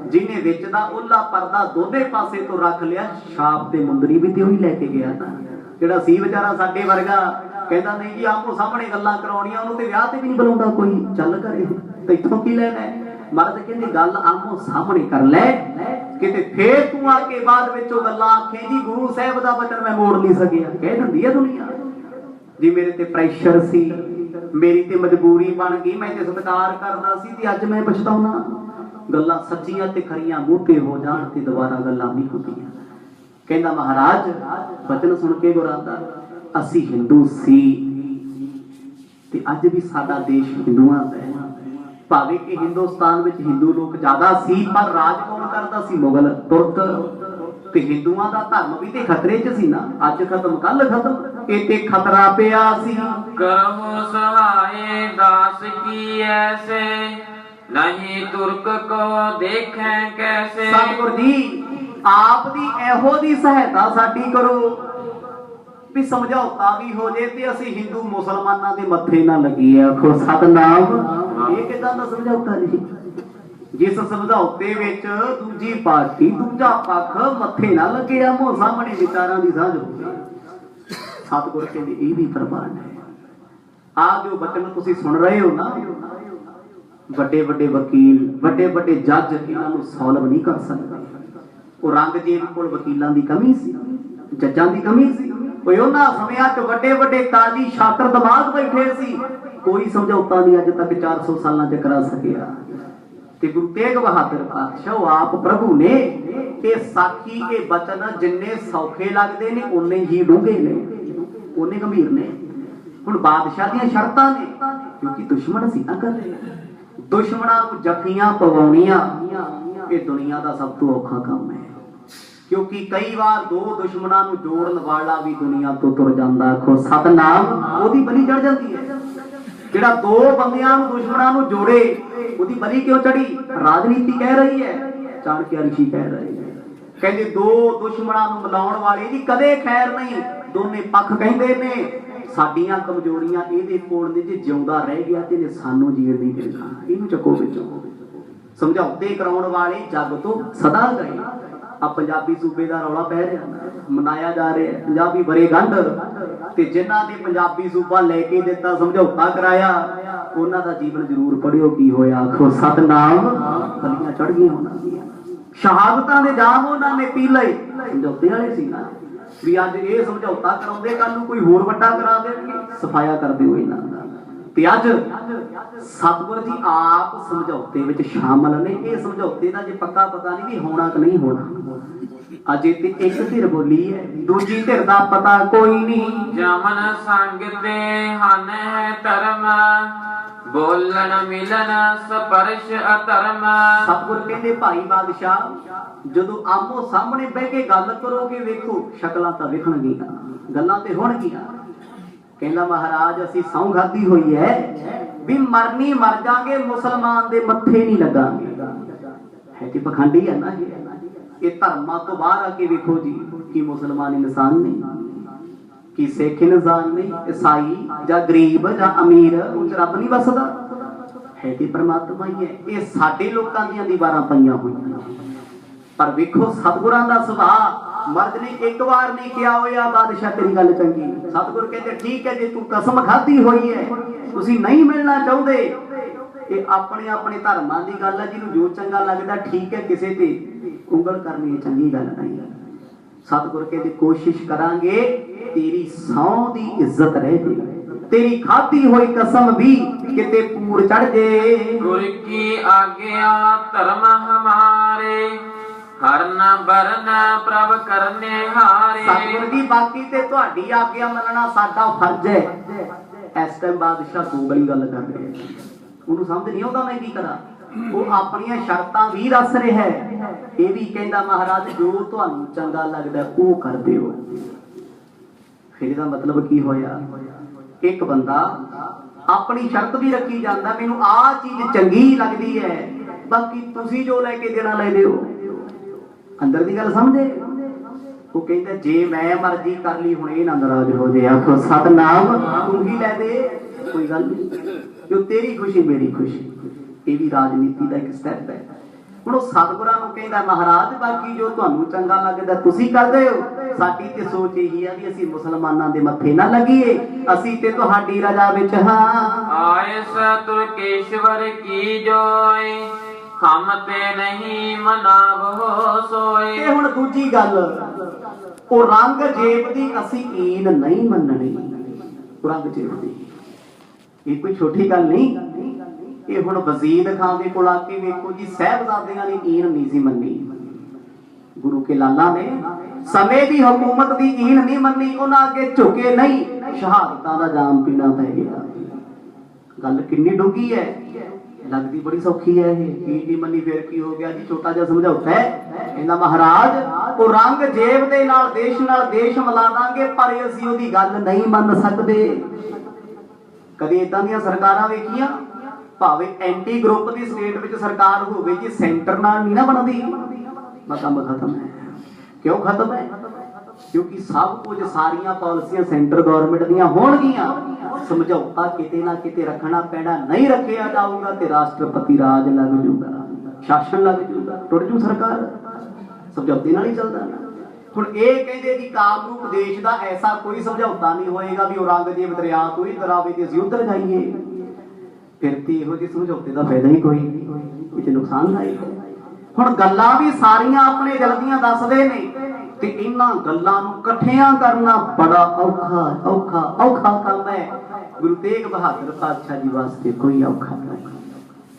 [SPEAKER 1] ਜਿਹਨੇ ਵਿੱਚ ਦਾ ਓਲਾ ਪਰਦਾ ਦੋਨੇ ਪਾਸੇ ਤੋਂ ਰੱਖ ਲਿਆ, ਛਾਪ ਤੇ ਮੁੰਦਰੀ ਵੀ ਤੇ ਉਹੀ ਲੈ ਕੇ ਗਿਆ ਨਾ। ਜਿਹੜਾ ਸੀ ਵਿਚਾਰਾ ਸਾਡੇ ਵਰਗਾ ਕਹਿੰਦਾ ਨਹੀਂ ਜੀ ਆਪੋ ਸਾਹਮਣੇ ਗੱਲਾਂ ਕਰਾਉਣੀਆਂ, ਉਹਨੂੰ ਤੇ ਵਿਆਹ ਤੇ ਵੀ ਨਹੀਂ ਬੁਲਾਉਂਦਾ ਕੋਈ, ਚੱਲ ਘਰੇ ਤੈਥੋਂ ਕੀ ਲੈਣਾ। ਮਰਦ ਕਹਿੰਦੇ ਗੱਲ ਆਮੋ ਸਾਹਮਣੇ ਕਰ ਲੈ, ਕਿਤੇ ਫੇਰ ਤੂੰ ਆ ਕੇ ਬਾਅਦ ਵਿੱਚੋਂ ਗੱਲਾਂ ਆਖੇ ਜੀ ਗੁਰੂ ਸਾਹਿਬ ਦਾ ਬਚਨ ਮੈਂ ਮੋੜ ਨਹੀਂ ਸਕਿਆ, ਕਹਿ ਦਿੰਦੀ ਹੈ ਦੁਨੀਆ। ਜੀ ਮੇਰੇ ਤੇ ਪ੍ਰੈਸ਼ਰ ਸੀ, ਮੇਰੀ ਤੇ ਮਜਬੂਰੀ ਬਣ ਗਈ, ਮੈਂ ਤੇ ਸਤਿਕਾਰ ਕਰਦਾ ਸੀ ਤੇ ਅੱਜ ਮੈਂ ਪਛਤਾਉਣਾ। ਗੱਲਾਂ ਸੱਚੀਆਂ ਤੇ ਖਰੀਆਂ ਮੂੰਹ ਤੇ ਹੋ ਜਾਣ ਤੇ ਦੁਬਾਰਾ ਗੱਲਾਂ ਨਹੀਂ ਹੁੰਦੀਆਂ। ਕਹਿੰਦਾ ਮਹਾਰਾਜ ਬਚਨ ਸੁਣ ਕੇ ਗੁਰਾਦਾ ਅਸੀਂ ਹਿੰਦੂ ਸੀ ਤੇ ਅੱਜ ਵੀ ਸਾਡਾ ਦੇਸ਼ ਹਿੰਦੂਆਂ ਦਾ ਹੈ। ਭਾਵੇਂ ਕਿ ਹਿੰਦੁਸਤਾਨ ਵਿੱਚ ਹਿੰਦੂ ਲੋਕ ਜ਼ਿਆਦਾ ਸੀ ਪਰ ਰਾਜ ਕੌਣ ਕਰਦਾ ਸੀ, ਮੁਗਲ ਤੁਰਕ। ਤੇ ਹਿੰਦੂਆਂ ਦਾ ਧਰਮ ਵੀ ਤੇ ਖਤਰੇ 'ਚ ਸੀ ਨਾ, ਅੱਜ ਖਤਮ ਕੱਲ ਖਤਮ, ਇਹ ਤੇ ਖਤਰਾ ਪਿਆ ਸੀ।
[SPEAKER 2] ਕਰੋ ਸਹਾਏ ਦਾਸ ਕੀ ਐਸੇ ਨਹੀਂ ਤੁਰਕ ਕੋ ਦੇਖੈ ਕੈਸੇ।
[SPEAKER 1] ਸਤਿਗੁਰ ਜੀ ਆਪ ਦੀ ਇਹੋ ਦੀ ਸਹਾਇਤਾ ਸਾਡੀ ਕਰੋ ਵੀ ਸਮਝੌਤਾ ਵੀ ਹੋ ਜੇ ਤੇ ਅਸੀਂ ਹਿੰਦੂ ਮੁਸਲਮਾਨਾਂ ਦੇ ਮੱਥੇ ਨਾ ਲੱਗੀਏ। ਆਖੋ ਸਤਨਾਮ, ਇਹ ਕਿਦਾਂ ਦਾ ਸਮਝੌਤਾ ਜੀ, ਜਿਸ ਸਮਝੌਤੇ ਵਿੱਚ ਦੂਜੀ ਪਾਰਟੀ ਦੂਜਾ ਪੱਖ ਮੱਥੇ ਨਾ ਲੱਗੇ, ਆਮੋ ਸਾਹਮਣੇ ਵਿਚਾਰਾਂ ਦੀ ਸਾਂਝ ਹੋਵੇ। ਸਤਿਗੁਰ ਕਹਿੰਦੇ ਇਹ ਵੀ ਪ੍ਰਮਾਣ ਹੈ। ਆਹ ਜੋ ਬਚਨ ਤੁਸੀਂ ਸੁਣ ਰਹੇ ਹੋ ਨਾ, ਵੱਡੇ ਵੱਡੇ ਵਕੀਲ ਵੱਡੇ ਵੱਡੇ ਜੱਜ ਇਹਨਾਂ ਨੂੰ ਸੋਲਵ ਨਹੀਂ ਕਰ ਸਕਦੇ। ਔਰੰਗਜ਼ੇਬ ਕੋਲ ਵਕੀਲਾਂ ਦੀ ਕਮੀ ਸੀ, ਜੱਜਾਂ ਦੀ ਕਮੀ ਸੀ। ਕੋਈ ਉਹਨਾਂ ਸਮਿਆਂ 'ਚ ਵੱਡੇ ਵੱਡੇ ਕਾਜ਼ੀ ਸ਼ਾਤਰ ਦਿਮਾਗ ਬੈਠੇ ਸੀ, ਕੋਈ ਸਮਝੌਤਾ ਨਹੀਂ ਅੱਜ ਤੱਕ 400 ਸਾਲਾਂ 'ਚ ਕਰਾ ਸਕਿਆ। ਤੇ ਗੁਰੂ ਤੇਗ ਬਹਾਦਰ ਪਾਤਸ਼ਾਹ ਆਪ ਪ੍ਰਭੂ ਨੇ ਇਹ ਸਾਖੀ ਕੇ ਬਚਨ ਜਿੰਨੇ ਸੌਖੇ ਲੱਗਦੇ ਨੇ ਉਨੇ ਹੀ ਡੂੰਘੇ ਨੇ, ਉਨੇ ਗੰਭੀਰ ਨੇ। ਹੁਣ ਬਾਦਸ਼ਾਹ ਦੀਆਂ ਸ਼ਰਤਾਂ ਨੇ, ਕਿਉਂਕਿ ਦੁਸ਼ਮਣ ਸੀ ਨਾ ਕਰ ਦੁਸ਼ਮਣਾਂ ਨੂੰ ਜੱਫੀਆਂ ਪਵਾਉਣੀਆਂ ਇਹ ਦੁਨੀਆ ਦਾ ਸਭ ਤੋਂ ਔਖਾ ਕੰਮ ਹੈ, ਕਿਉਂਕਿ ਕਈ ਵਾਰ ਦੋ ਦੁਸ਼ਮਣਾਂ ਨੂੰ ਜੋੜਨ ਵਾਲਾ ਵੀ ਦੁਨੀਆ ਤੋਂ ਤੁਰ ਜਾਂਦਾ। ਆਖੋ ਸਤਨਾਮ, ਉਹਦੀ ਬਲੀ ਚੜ ਜਾਂਦੀ ਹੈ। ਜਿਹੜਾ ਦੋ ਬੰਦਿਆਂ ਨੂੰ ਦੁਸ਼ਮਣਾਂ ਨੂੰ ਜੋੜੇ ਉਹਦੀ ਬਲੀ ਕਿਉਂ ਚੜੀ? ਰਾਜਨੀਤੀ ਕਹਿ ਰਹੀ ਹੈ, ਚਾਣਕਿਆ ਰਿਸ਼ੀ ਕਹਿ ਰਹੇ ਹੈ, ਕਹਿੰਦੇ ਦੋ ਦੁਸ਼ਮਣਾਂ ਨੂੰ ਮਿਲਾਉਣ ਵਾਲੇ ਦੀ ਕਦੇ ਖੈਰ ਨਹੀਂ। ਦੋਨੇ ਪੱਖ ਕਹਿੰਦੇ ਨੇ ਸਾਡੀਆਂ ਕਮਜ਼ੋਰੀਆਂ ਇਹਦੇ ਕੋਲ ਨੇ, ਜੇ ਜਿਉਂਦਾ ਰਹਿ ਗਿਆ ਤੇ ਇਹਨੇ ਸਾਨੂੰ ਜੀਣ ਨਹੀਂ ਦੇਣਾ, ਇਹਨੂੰ ਚੱਕੋ ਵਿੱਚੋਂ। ਸਮਝੌਤੇ ਕਰਾਉਣ ਵਾਲੇ ਜੱਗ ਤੋਂ ਸਦਾ ਗਏ। ਆ ਪੰਜਾਬੀ ਸੂਬੇ ਦਾ ਰੌਲਾ ਪੈ ਰਿਹਾ, ਮਨਾਇਆ ਜਾ ਰਿਹਾ ਪੰਜਾਬੀ ਵਰ੍ਹੇਗੰਢ, ਤੇ ਜਿਨ੍ਹਾਂ ਨੇ ਪੰਜਾਬੀ ਸੂਬਾ ਲੈ ਕੇ ਦਿੱਤਾ, ਸਮਝੌਤਾ ਕਰਾਇਆ, ਉਹਨਾਂ ਦਾ ਜੀਵਨ ਜ਼ਰੂਰ ਪੜਿਓ ਕੀ ਹੋਇਆ। ਆਖੋ ਸਤਨਾਮ, ਬਲੀਆਂ ਚੜ ਗਈਆਂ ਉਹਨਾਂ ਦੀਆਂ, ਸ਼ਹਾਦਤਾਂ ਦੇ ਜਾਮ ਉਹਨਾਂ ਨੇ ਪੀ ਲਏ। ਸਮਝੌਤੇ ਵਾਲੇ ਸੀ ਨਾ ਵੀ ਅੱਜ ਇਹ ਸਮਝੌਤਾ ਕਰਾਉਂਦੇ, ਕੱਲ ਨੂੰ ਕੋਈ ਹੋਰ ਵੱਡਾ ਕਰਾ ਦੇਣਗੇ, ਸਫਾਇਆ ਕਰ ਦਿਓ ਇਹਨਾਂ ਦਾ। ਤੇ ਅੱਜ ਸਤਿਗੁਰ ਜੀ ਆਪ ਸਮਝੌਤੇ ਵਿੱਚ ਸ਼ਾਮਲ ਨੇ। ਇਹ ਸਮਝੌਤੇ ਦਾ ਜੇ ਪੱਕਾ ਪਤਾ ਨਹੀਂ ਵੀ ਹੋਣਾ ਕਿ ਨਹੀਂ ਹੋਣਾ। ਅਜੇ ਤੇ ਇੱਕ ਧਿਰ ਬੋਲੀ ਹੈ, ਦੂਜੀ ਧਿਰ ਦਾ ਪਤਾ ਕੋਈ ਨਹੀਂ।
[SPEAKER 2] ਜਮਨ ਸੰਗ ਤੇ ਹਨ ਹੈ ਧਰਮ ਬੋਲਣ ਮਿਲਣ ਸਪਰਸ਼ ਅਧਰਮ।
[SPEAKER 1] ਸਤਿਗੁਰ ਕਹਿੰਦੇ ਭਾਈ ਬਾਦਸ਼ਾਹ ਜਦੋਂ ਆਮੋ ਸਾਹਮਣੇ ਬਹਿ ਕੇ ਗੱਲ ਕਰੋਗੇ ਵੇਖੋ ਸ਼ਕਲਾਂ ਤਾਂ ਵਿਖਣਗੀਆਂ, ਗੱਲਾਂ ਤੇ ਹੋਣਗੀਆਂ। ਕਹਿੰਦਾ ਮਹਾਰਾਜ ਅਸੀਂ ਸਹੁੰ ਖਾਧੀ ਹੋਈ ਹੈ ਵੀ ਮਰਨੀ ਮਰ ਜਾਾਂਗੇ, ਮੁਸਲਮਾਨ ਦੇ ਮੱਥੇ ਨਹੀਂ ਲੱਗਾਂਗੇ। ਹੈ ਤੇ ਪਖੰਡੀ ਹੈ ਨਾ ਇਹ ਧਰਮਾਂ ਤੋਂ ਬਾਹਰ ਆ ਕੇ ਵੇਖੋ ਜੀ ਕਿ ਮੁਸਲਮਾਨ ਇਨਸਾਨ ਨਹੀਂ, ਕਿ ਸਿੱਖ ਇਨਸਾਨ ਨਹੀਂ, ਈਸਾਈ ਜਾਂ ਗਰੀਬ ਜਾਂ ਅਮੀਰ ਉਹ ਰੱਬ ਨਹੀਂ ਵਸਦਾ, ਹੈ ਤੇ ਪਰਮਾਤਮਾ ਹੀ ਹੈ। ਇਹ ਸਾਡੇ ਲੋਕਾਂ ਦੀਆਂ ਦੀਵਾਰਾਂ ਪਈਆਂ ਹੋਈਆਂ। ਪਰ ਵੇਖੋ ਸਤਿਗੁਰਾਂ ਦਾ ਸੁਭਾਅ, ਮਰਦ ਨੇ ਇੱਕ ਵਾਰ ਨਹੀਂ ਕਿਹਾ ਹੋਇਆ ਬਾਦਸ਼ਾਹ ਤੇਰੀ ਗੱਲ ਚੰਗੀ। ਸਤਿਗੁਰ ਕਹਿੰਦੇ ਠੀਕ ਹੈ ਜੇ ਤੂੰ ਕਸਮ ਖਾਧੀ ਹੋਈ ਹੈ, ਤੁਸੀਂ ਨਹੀਂ ਮਿਲਣਾ ਚਾਹੁੰਦੇ, ਇਹ ਆਪਣੇ ਆਪਣੇ ਧਰਮਾਂ ਦੀ ਗੱਲ ਹੈ, ਜਿਹਨੂੰ ਜੋ ਚੰਗਾ ਲੱਗਦਾ ਠੀਕ ਹੈ, ਕਿਸੇ ਤੇ ਉਂਗਲ ਕਰਨੀ ਇਹ ਚੰਗੀ ਗੱਲ ਨਹੀਂ ਹੈ। ਸਤਿਗੁਰ ਕਹਿੰਦੇ ਕੋਸ਼ਿਸ਼ ਕਰਾਂਗੇ ਤੇਰੀ ਸਹੁੰ ਦੀ ਇੱਜ਼ਤ ਰਹੇ ਜੇ, ਤੇਰੀ ਖਾਧੀ ਹੋਈ ਕਸਮ ਵੀ ਕਿਤੇ ਪੂਰ ਚੜ ਜੇ।
[SPEAKER 2] ਗੁਰ ਕੀ ਆਗਿਆ ਧਰਮ ਹਮਾਰੇ, ਹਰਨ ਬਰਨ ਪ੍ਰਭ ਕਰਨੇ ਹਾਰੇ।
[SPEAKER 1] ਸਤਿਗੁਰ ਜੀ ਬਾਕੀ ਤੇ ਤੁਹਾਡੀ ਆਗਿਆ ਮੰਨਣਾ ਸਾਡਾ ਫਰਜ਼ ਹੈ। ਇਸ ਟਾਈਮ ਬਾਦਸ਼ਾਹ ਗੋਗਲੀ ਗੱਲ ਕਰ ਰਿਹਾ, ਉਹਨੂੰ ਸਮਝ ਨਹੀਂ ਆਉਂਦਾ ਮੈਂ ਕੀ ਕਰਾਂ। ਉਹ ਆਪਣੀਆਂ ਸ਼ਰਤਾਂ ਵੀ ਦੱਸ ਰਿਹਾ ਹੈ, ਇਹ ਵੀ ਕਹਿੰਦਾ ਮਹਾਰਾਜ ਜੋ ਤੁਹਾਨੂੰ ਚੰਗਾ ਲੱਗਦਾ ਉਹ ਕਰ ਦਿਓ। ਫਿਰ ਇਹਦਾ ਮਤਲਬ ਕੀ ਹੋਇਆ, ਇੱਕ ਬੰਦਾ ਆਪਣੀ ਸ਼ਰਤ ਵੀ ਰੱਖੀ ਜਾਂਦਾ ਮੈਨੂੰ ਆਹ ਚੀਜ਼ ਚੰਗੀ ਲੱਗਦੀ ਹੈ, ਬਾਕੀ ਤੁਸੀਂ ਜੋ ਲੈ ਕੇ ਦੇਣਾ ਲੈ ਦਿਓ। ਅੰਦਰ ਦੀ ਗੱਲ ਸਮਝੇ। ਉਹ ਕਹਿੰਦਾ ਜੇ ਮੈਂ ਮਰਜ਼ੀ ਕਰ ਲਈ ਹੁਣ ਇਹ ਨਾ ਨਾਰਾਜ਼ ਹੋ ਜੇ, ਆਖੋ ਸਤਨਾਮ ਤੂੰ ਹੀ ਲੈ ਦੇ, ਕੋਈ ਗੱਲ ਨਹੀਂ, ਜੋ ਤੇਰੀ ਖੁਸ਼ੀ ਮੇਰੀ ਖੁਸ਼ੀ। ਇਹ ਵੀ ਰਾਜਨੀਤੀ ਦਾ ਇੱਕ ਸਟੈਪ ਹੈ। ਹੁਣ ਉਹ ਸਤਿਗੁਰਾਂ ਨੂੰ ਕਹਿੰਦਾ ਮਹਾਰਾਜ ਬਾਕੀ ਜੋ ਤੁਹਾਨੂੰ ਚੰਗਾ ਲੱਗਦਾ ਤੁਸੀਂ ਕਰਦੇ ਹੋ, ਸਾਡੀ ਤੇ ਸੋਚ ਇਹੀ ਆ ਵੀ ਅਸੀਂ ਮੁਸਲਮਾਨਾਂ ਦੇ ਮੱਥੇ ਨਾ ਲੱਗੀਏ, ਅਸੀਂ ਤੇ ਤੁਹਾਡੀ ਰਜ਼ਾ ਵਿੱਚ ਹਾਂ।
[SPEAKER 2] ਆਏ ਸਤੁਰਕੇਸ਼ਵਰ ਕੀ ਜੋਏ, ਹਮ ਤੇ ਨਹੀਂ ਮਨਾਵੋ ਸੋਏ।
[SPEAKER 1] ਤੇ ਹੁਣ ਦੂਜੀ ਗੱਲ, ਉਹ ਰੰਗ ਜੇਬ ਦੀ ਅਸੀਂ ਈਨ ਨਹੀਂ ਮੰਨਣੀ। ਰੰਗ ਜੇਬ ਦੀ ਇਹ ਕੋਈ ਛੋਟੀ ਗੱਲ ਨਹੀਂ। ਇਹ ਹੁਣ ਵਜ਼ੀਰ ਖਾਨ ਦੇ ਕੋਲ ਆ ਕੇ ਵੇਖੋ ਜੀ ਸਾਹਿਬਜ਼ਾਦਿਆਂ ਨੇ ਈਨ ਨਹੀਂ ਸੀ ਮੰਨੀ, ਗੁਰੂ ਕੇ ਲਾਲਾ ਨੇ ਸਮੇਂ ਦੀ ਹਕੂਮਤ ਦੀ ਈਨ ਨਹੀਂ ਮੰਨੀ, ਉਹਨਾਂ ਅੱਗੇ ਝੁਕੇ ਨਹੀਂ, ਸ਼ਹਾਦਤਾਂ ਦਾ ਜਾਮ ਪੀਣਾ ਪੈ ਗਿਆ। ਗੱਲ ਕਿੰਨੀ ਡੂੰਘੀ ਹੈ, ਲੱਗਦੀ ਬੜੀ ਸੌਖੀ ਹੈ। ਇਹ ਕੀ ਨਹੀਂ ਮੰਨੀ ਫਿਰ ਕੀ ਹੋ ਗਿਆ ਜੀ, ਛੋਟਾ ਜਿਹਾ ਸਮਝੌਤਾ ਹੈ। ਕਹਿੰਦਾ ਮਹਾਰਾਜ ਉਹ ਰੰਗ ਜੇਬ ਦੇ ਨਾਲ ਦੇਸ਼ ਮਿਲਾ ਦਾਂਗੇ, ਪਰ ਅਸੀਂ ਉਹਦੀ ਗੱਲ ਨਹੀਂ ਮੰਨ ਸਕਦੇ। ਕਦੇ ਇਦਾਂ ਦੀਆਂ ਸਰਕਾਰਾਂ ਵੇਖੀਆਂ, ਭਾਵੇਂ ਐਂਟੀ ਗਰੁੱਪ ਦੀ ਸਟੇਟ ਵਿੱਚ ਸਰਕਾਰ ਹੋਵੇ ਜੀ, ਸੈਂਟਰ ਨਾਲ ਨਹੀਂ ਨਾ ਬਣਦੀ, ਮੈਂ ਕੰਮ ਖਤਮ ਹੈ। ਕਿਉਂ ਖਤਮ ਹੈ? ਕਿਉਂਕਿ ਸਭ ਕੁਝ ਸਾਰੀਆਂ ਪਾਲਿਸੀਆਂ ਸੈਂਟਰ ਗਵਰਨਮੈਂਟ ਦੀਆਂ ਹੋਣਗੀਆਂ, ਸਮਝੌਤਾ ਕਿਤੇ ਨਾ ਕਿਤੇ ਰੱਖਣਾ ਪੈਣਾ, ਨਹੀਂ ਰੱਖਿਆ ਜਾਊਗਾ ਤੇ ਰਾਸ਼ਟਰਪਤੀ ਰਾਜ ਲੱਗ ਜੂਗਾ, ਸ਼ਾਸਨ ਲੱਗ ਜੂਗਾ, ਟੁੱਟ ਜੂ ਸਰਕਾਰ। ਸਮਝੌਤੇ ਨਾਲ ਹੀ ਚੱਲਦਾ ਨਾ। ਹੁਣ ਇਹ ਕਹਿੰਦੇ ਜੀ ਕਾਮਰੂਪ ਦੇਸ਼ ਦਾ ਐਸਾ ਕੋਈ ਸਮਝੌਤਾ ਨਹੀਂ ਹੋਏਗਾ ਵੀ ਔਰੰਗਜ਼ੇਬ ਦਰਿਆ ਤੋਂ ਹੀ ਦਰਾਵੇ ਤੇ ਅਸੀਂ ਉੱਧਰ ਜਾਈਏ। ਫਿਰ ਤੇ ਇਹੋ ਜਿਹੇ ਸਮਝੌਤੇ ਦਾ ਫਾਇਦਾ ਹੀ ਕੋਈ ਨਹੀਂ, ਇਹ ਤੇ ਨੁਕਸਾਨਦਾਇਕ ਹੈ। ਹੁਣ ਗੱਲਾਂ ਵੀ ਸਾਰੀਆਂ ਆਪਣੇ ਦਿਲ ਦੀਆਂ ਦੱਸਦੇ ਨੇ, ਤੇ ਇਹਨਾਂ ਗੱਲਾਂ ਨੂੰ ਇਕੱਠਿਆਂ ਕਰਨਾ ਬੜਾ ਔਖਾ ਕੰਮ ਹੈ। ਗੁਰੂ ਤੇਗ ਬਹਾਦਰ ਪਾਤਸ਼ਾਹ ਜੀ ਵਾਸਤੇ ਕੋਈ ਔਖਾ ਨਹੀਂ,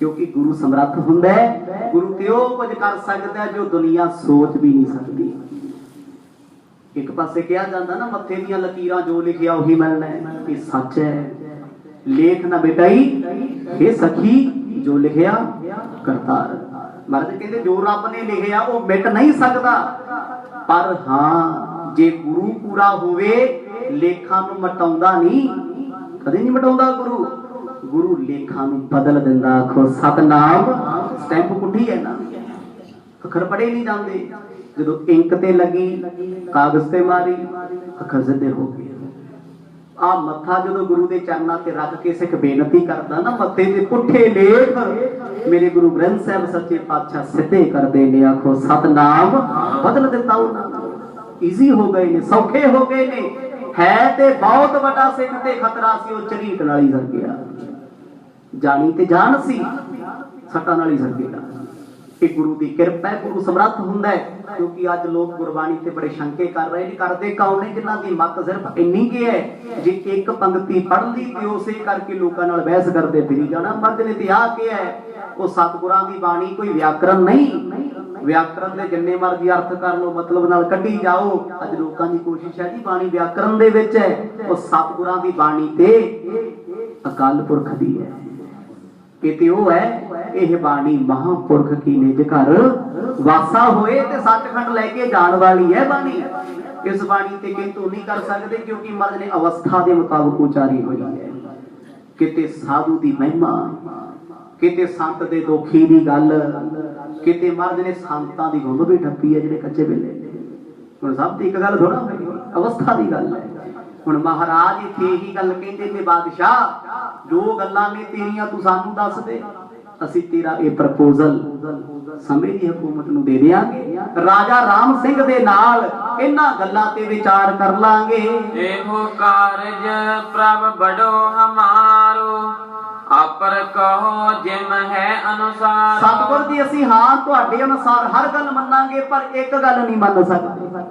[SPEAKER 1] ਕਿਉਂਕਿ ਗੁਰੂ ਸਮਰੱਥ ਹੁੰਦਾ ਹੈ। ਗੁਰੂ ਤੇ ਉਹ ਕੁਝ ਕਰ ਸਕਦਾ ਜੋ ਦੁਨੀਆ ਸੋਚ ਵੀ ਨਹੀਂ ਸਕਦੀ। ਇੱਕ ਪਾਸੇ ਕਿਹਾ ਜਾਂਦਾ ਨਾ ਮੱਥੇ ਦੀਆਂ ਲਕੀਰਾਂ ਜੋ ਲਿਖਿਆ ਉਹੀ ਮਿਲਣਾ ਹੈ, ਇਹ ਸੱਚ ਹੈ। ਲੇਖ ਨਾ ਮਿਟਾਈ ਇਹ ਸਖੀ ਜੋ ਲਿਖਿਆ ਕਰਤਾਰ। ਮਹਾਰਾਜ ਕਹਿੰਦੇ ਜੋ ਰੱਬ ਨੇ ਲਿਖਿਆ ਉਹ ਮਿਟ ਨਹੀਂ ਸਕਦਾ, ਪਰ ਹਾਂ ਜੇ ਗੁਰੂ ਪੂਰਾ ਹੋਵੇ ਲੇਖਾਂ ਨੂੰ ਮਿਟਾਉਂਦਾ ਨਹੀਂ, ਕਦੇ ਨਹੀਂ ਮਿਟਾਉਂਦਾ ਗੁਰੂ। ਗੁਰੂ ਲੇਖਾਂ ਨੂੰ ਬਦਲ ਦਿੰਦਾ। ਆਖੋ ਸਤਨਾਮ। ਸਟੈਂਪ ਪੁੱਠੀ ਹੈ ਨਾ, ਅੱਖਰ ਪੜੇ ਨਹੀਂ ਜਾਂਦੇ। ਜਦੋਂ ਇੰਕ ਤੇ ਲੱਗੀ, ਕਾਗਜ਼ ਤੇ ਮਾਰੀ, ਅੱਖਰ ਸਿੱਧੇ ਹੋ ਗਏ। ਆ ਮੱਥਾ ਜਦੋਂ ਗੁਰੂ ਦੇ ਚਰਨਾਂ ਤੇ ਰੱਖ ਕੇ ਸਿੱਖ ਬੇਨਤੀ ਕਰਦਾ ਨਾ, ਮੱਥੇ ਤੇ ਪੁੱਠੇ ਲੇਖ ਮੇਰੇ ਗੁਰੂ ਗ੍ਰੰਥ ਸਾਹਿਬ ਸੱਚੇ ਪਾਤਸ਼ਾਹ ਸਿੱਧੇ ਕਰਦੇ ਨੇ। ਆਖੋ ਸਤਨਾਮ। ਬਦਲ ਦਿੱਤਾ ਉਹਨਾਂ ਨੂੰ, ਈਜ਼ੀ ਹੋ ਗਏ ਨੇ, ਸੌਖੇ ਹੋ ਗਏ ਨੇ। ਹੈ ਤੇ ਬਹੁਤ ਵੱਡਾ ਸਿੱਖ ਤੇ ਖਤਰਾ ਸੀ, ਉਹ ਝਰੀਟ ਨਾਲ ਹੀ ਸਰ ਗਿਆ। ਜਾਣੀ ਤੇ ਜਾਨ ਸੀ, ਸੱਟਾਂ ਨਾਲ ਹੀ ਸਰ ਗਿਆ। ਇਹ ਗੁਰੂ ਦੀ ਕਿਰਪਾ ਹੈ, ਗੁਰੂ ਸਮਰੱਥ ਹੁੰਦਾ ਹੈ। ਕਿਉਂਕਿ ਅੱਜ ਲੋਕ ਗੁਰਬਾਣੀ ਤੇ ਬੜੇ ਸ਼ੰਕੇ ਕਰ ਰਹੇ ਨੇ, ਕਰਦੇ ਕੌਣ ਨੇ ਜਿਨ੍ਹਾਂ ਦੀ ਮੱਤ ਸਿਰਫ ਇੰਨੀ ਕੀ ਹੈ, ਜੇ ਇੱਕ ਪੰਕਤੀ ਪੜ੍ਹ ਲਈ ਤੇ ਉਸੇ ਕਰਕੇ ਲੋਕਾਂ ਨਾਲ ਬਹਿਸ ਕਰਦੇ ਫਿਰੀ ਜਾਣਾ। ਮਰਦ ਨੇ ਤੇ ਆ ਕੀ ਹੈ, ਉਹ ਸਤਿਗੁਰਾਂ ਦੀ ਬਾਣੀ ਕੋਈ ਵਿਆਕਰਨ ਨਹੀਂ। ਵਿਆਕਰਨ ਦੇ ਜਿੰਨੇ ਮਰਜ਼ੀ ਅਰਥ ਕਰ ਲਓ, ਮਤਲਬ ਨਾਲ ਕੱਢੀ ਜਾਓ। ਅੱਜ ਲੋਕਾਂ ਦੀ ਕੋਸ਼ਿਸ਼ ਹੈ ਜੀ ਬਾਣੀ ਵਿਆਕਰਨ ਦੇ ਵਿੱਚ ਹੈ, ਉਹ ਸਤਿਗੁਰਾਂ ਦੀ ਬਾਣੀ ਤੇ ਅਕਾਲ ਪੁਰਖ ਦੀ ਹੈ। किते वो है यह बाणी महापुरख की निज घर वासा होए ते सचखंड लेके जान वाली है बाणी। इस बाणी ते किंतु नहीं कर सकते क्योंकि मर्द ने अवस्था के मुताबिक उचारी हुई है। किते साधु की महिमा, किते संत दे दुखी की गल, किते मर्द ने संतां दी गुंद भी ठप्पी है जिहड़े कच्चे वेले। हुण सब दी एक गल थोड़ा होई, अवस्था की गल है। हुण महाराज इत्थे यही गल कहंदे ने बादशाह जो गल्लां ने तेरियां तू सानू दस दे, ਅਸੀਂ तेरा ये प्रपोजल ਸਮੇਂ ਦੀ ਹਕੂਮਤ ਨੂੰ ਦੇ ਦੇਾਂਗੇ। ਰਾਜਾ ਰਾਮ ਸਿੰਘ ਦੇ ਨਾਲ ਇਹਨਾਂ ਗੱਲਾਂ ਤੇ ਵਿਚਾਰ ਕਰ ਲਾਂਗੇ।
[SPEAKER 2] ਇਹੋ ਕਾਰਜ ਪ੍ਰਭ ਬੜੋ ਹਮਾਰੋ ਆਪਰ ਕਹੋ ਜਿਮ ਹੈ ਅਨੁਸਾਰ।
[SPEAKER 1] ਸਤਿਗੁਰ ਜੀ ਅਸੀਂ ਹਾਂ ਤੁਹਾਡੇ ਅਨੁਸਾਰ ਹਰ ਗੱਲ ਮੰਨਾਂਗੇ ਪਰ ਇੱਕ ਗੱਲ ਨਹੀਂ ਮੰਨ ਸਕਦੇ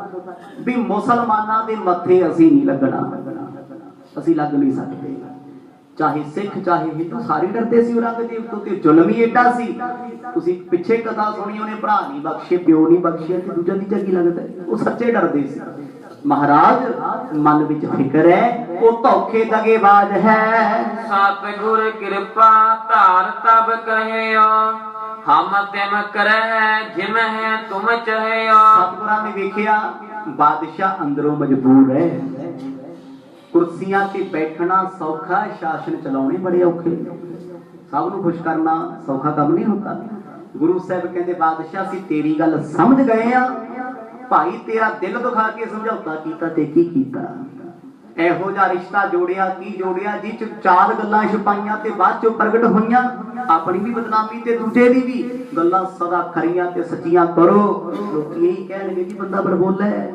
[SPEAKER 1] ਵੀ ਮੁਸਲਮਾਨਾਂ ਦੇ ਮੱਥੇ ਅਸੀਂ ਨਹੀਂ ਲੱਗਣਾ, ਅਸੀਂ ਲੱਗ ਨਹੀਂ ਸਕਦੇ। चाहे सिख चाहे हिंदू सारे डरते सी औरंगजेब तो ते जुल्म ही एडा सी। तुसी पिछे कथा सुनी उन्हें भरा नहीं बख्शे, प्यो नहीं बख्शे ते दूजा तीजा की लगदा है, वो सच्चे डरदे सी। महाराज मन विच फिक्र है, वो धोखे दगेबाज है।
[SPEAKER 2] सतगुर कृपा धार तब कहियो हम तिम करे जिम है तुम चाहियो।
[SPEAKER 1] सतगुरां ने वेखिया बादशाह अंदरों मजबूर है, कुर्सियां ते बैठना सौखा, शासन चलाने बड़े औखे, सब नूं खुश करना सौखा काम नहीं होता। गुरु साहब कहते बादशाह सी तेरी गल समझ गए आ भाई, तेरा दिल दुखा के समझौता कीता ते की कीता। एहो जा रिश्ता जोड़िया की जोड़िया जिस चार गल्लां छुपाइयां ते बाद चों प्रगट होईयां, अपनी भी बदनामी ते दूजे दी भी। गल्लां सदा खरियां ते सच्चियां करो, लोग यही कहणगे जी बंदा बड़बोला है।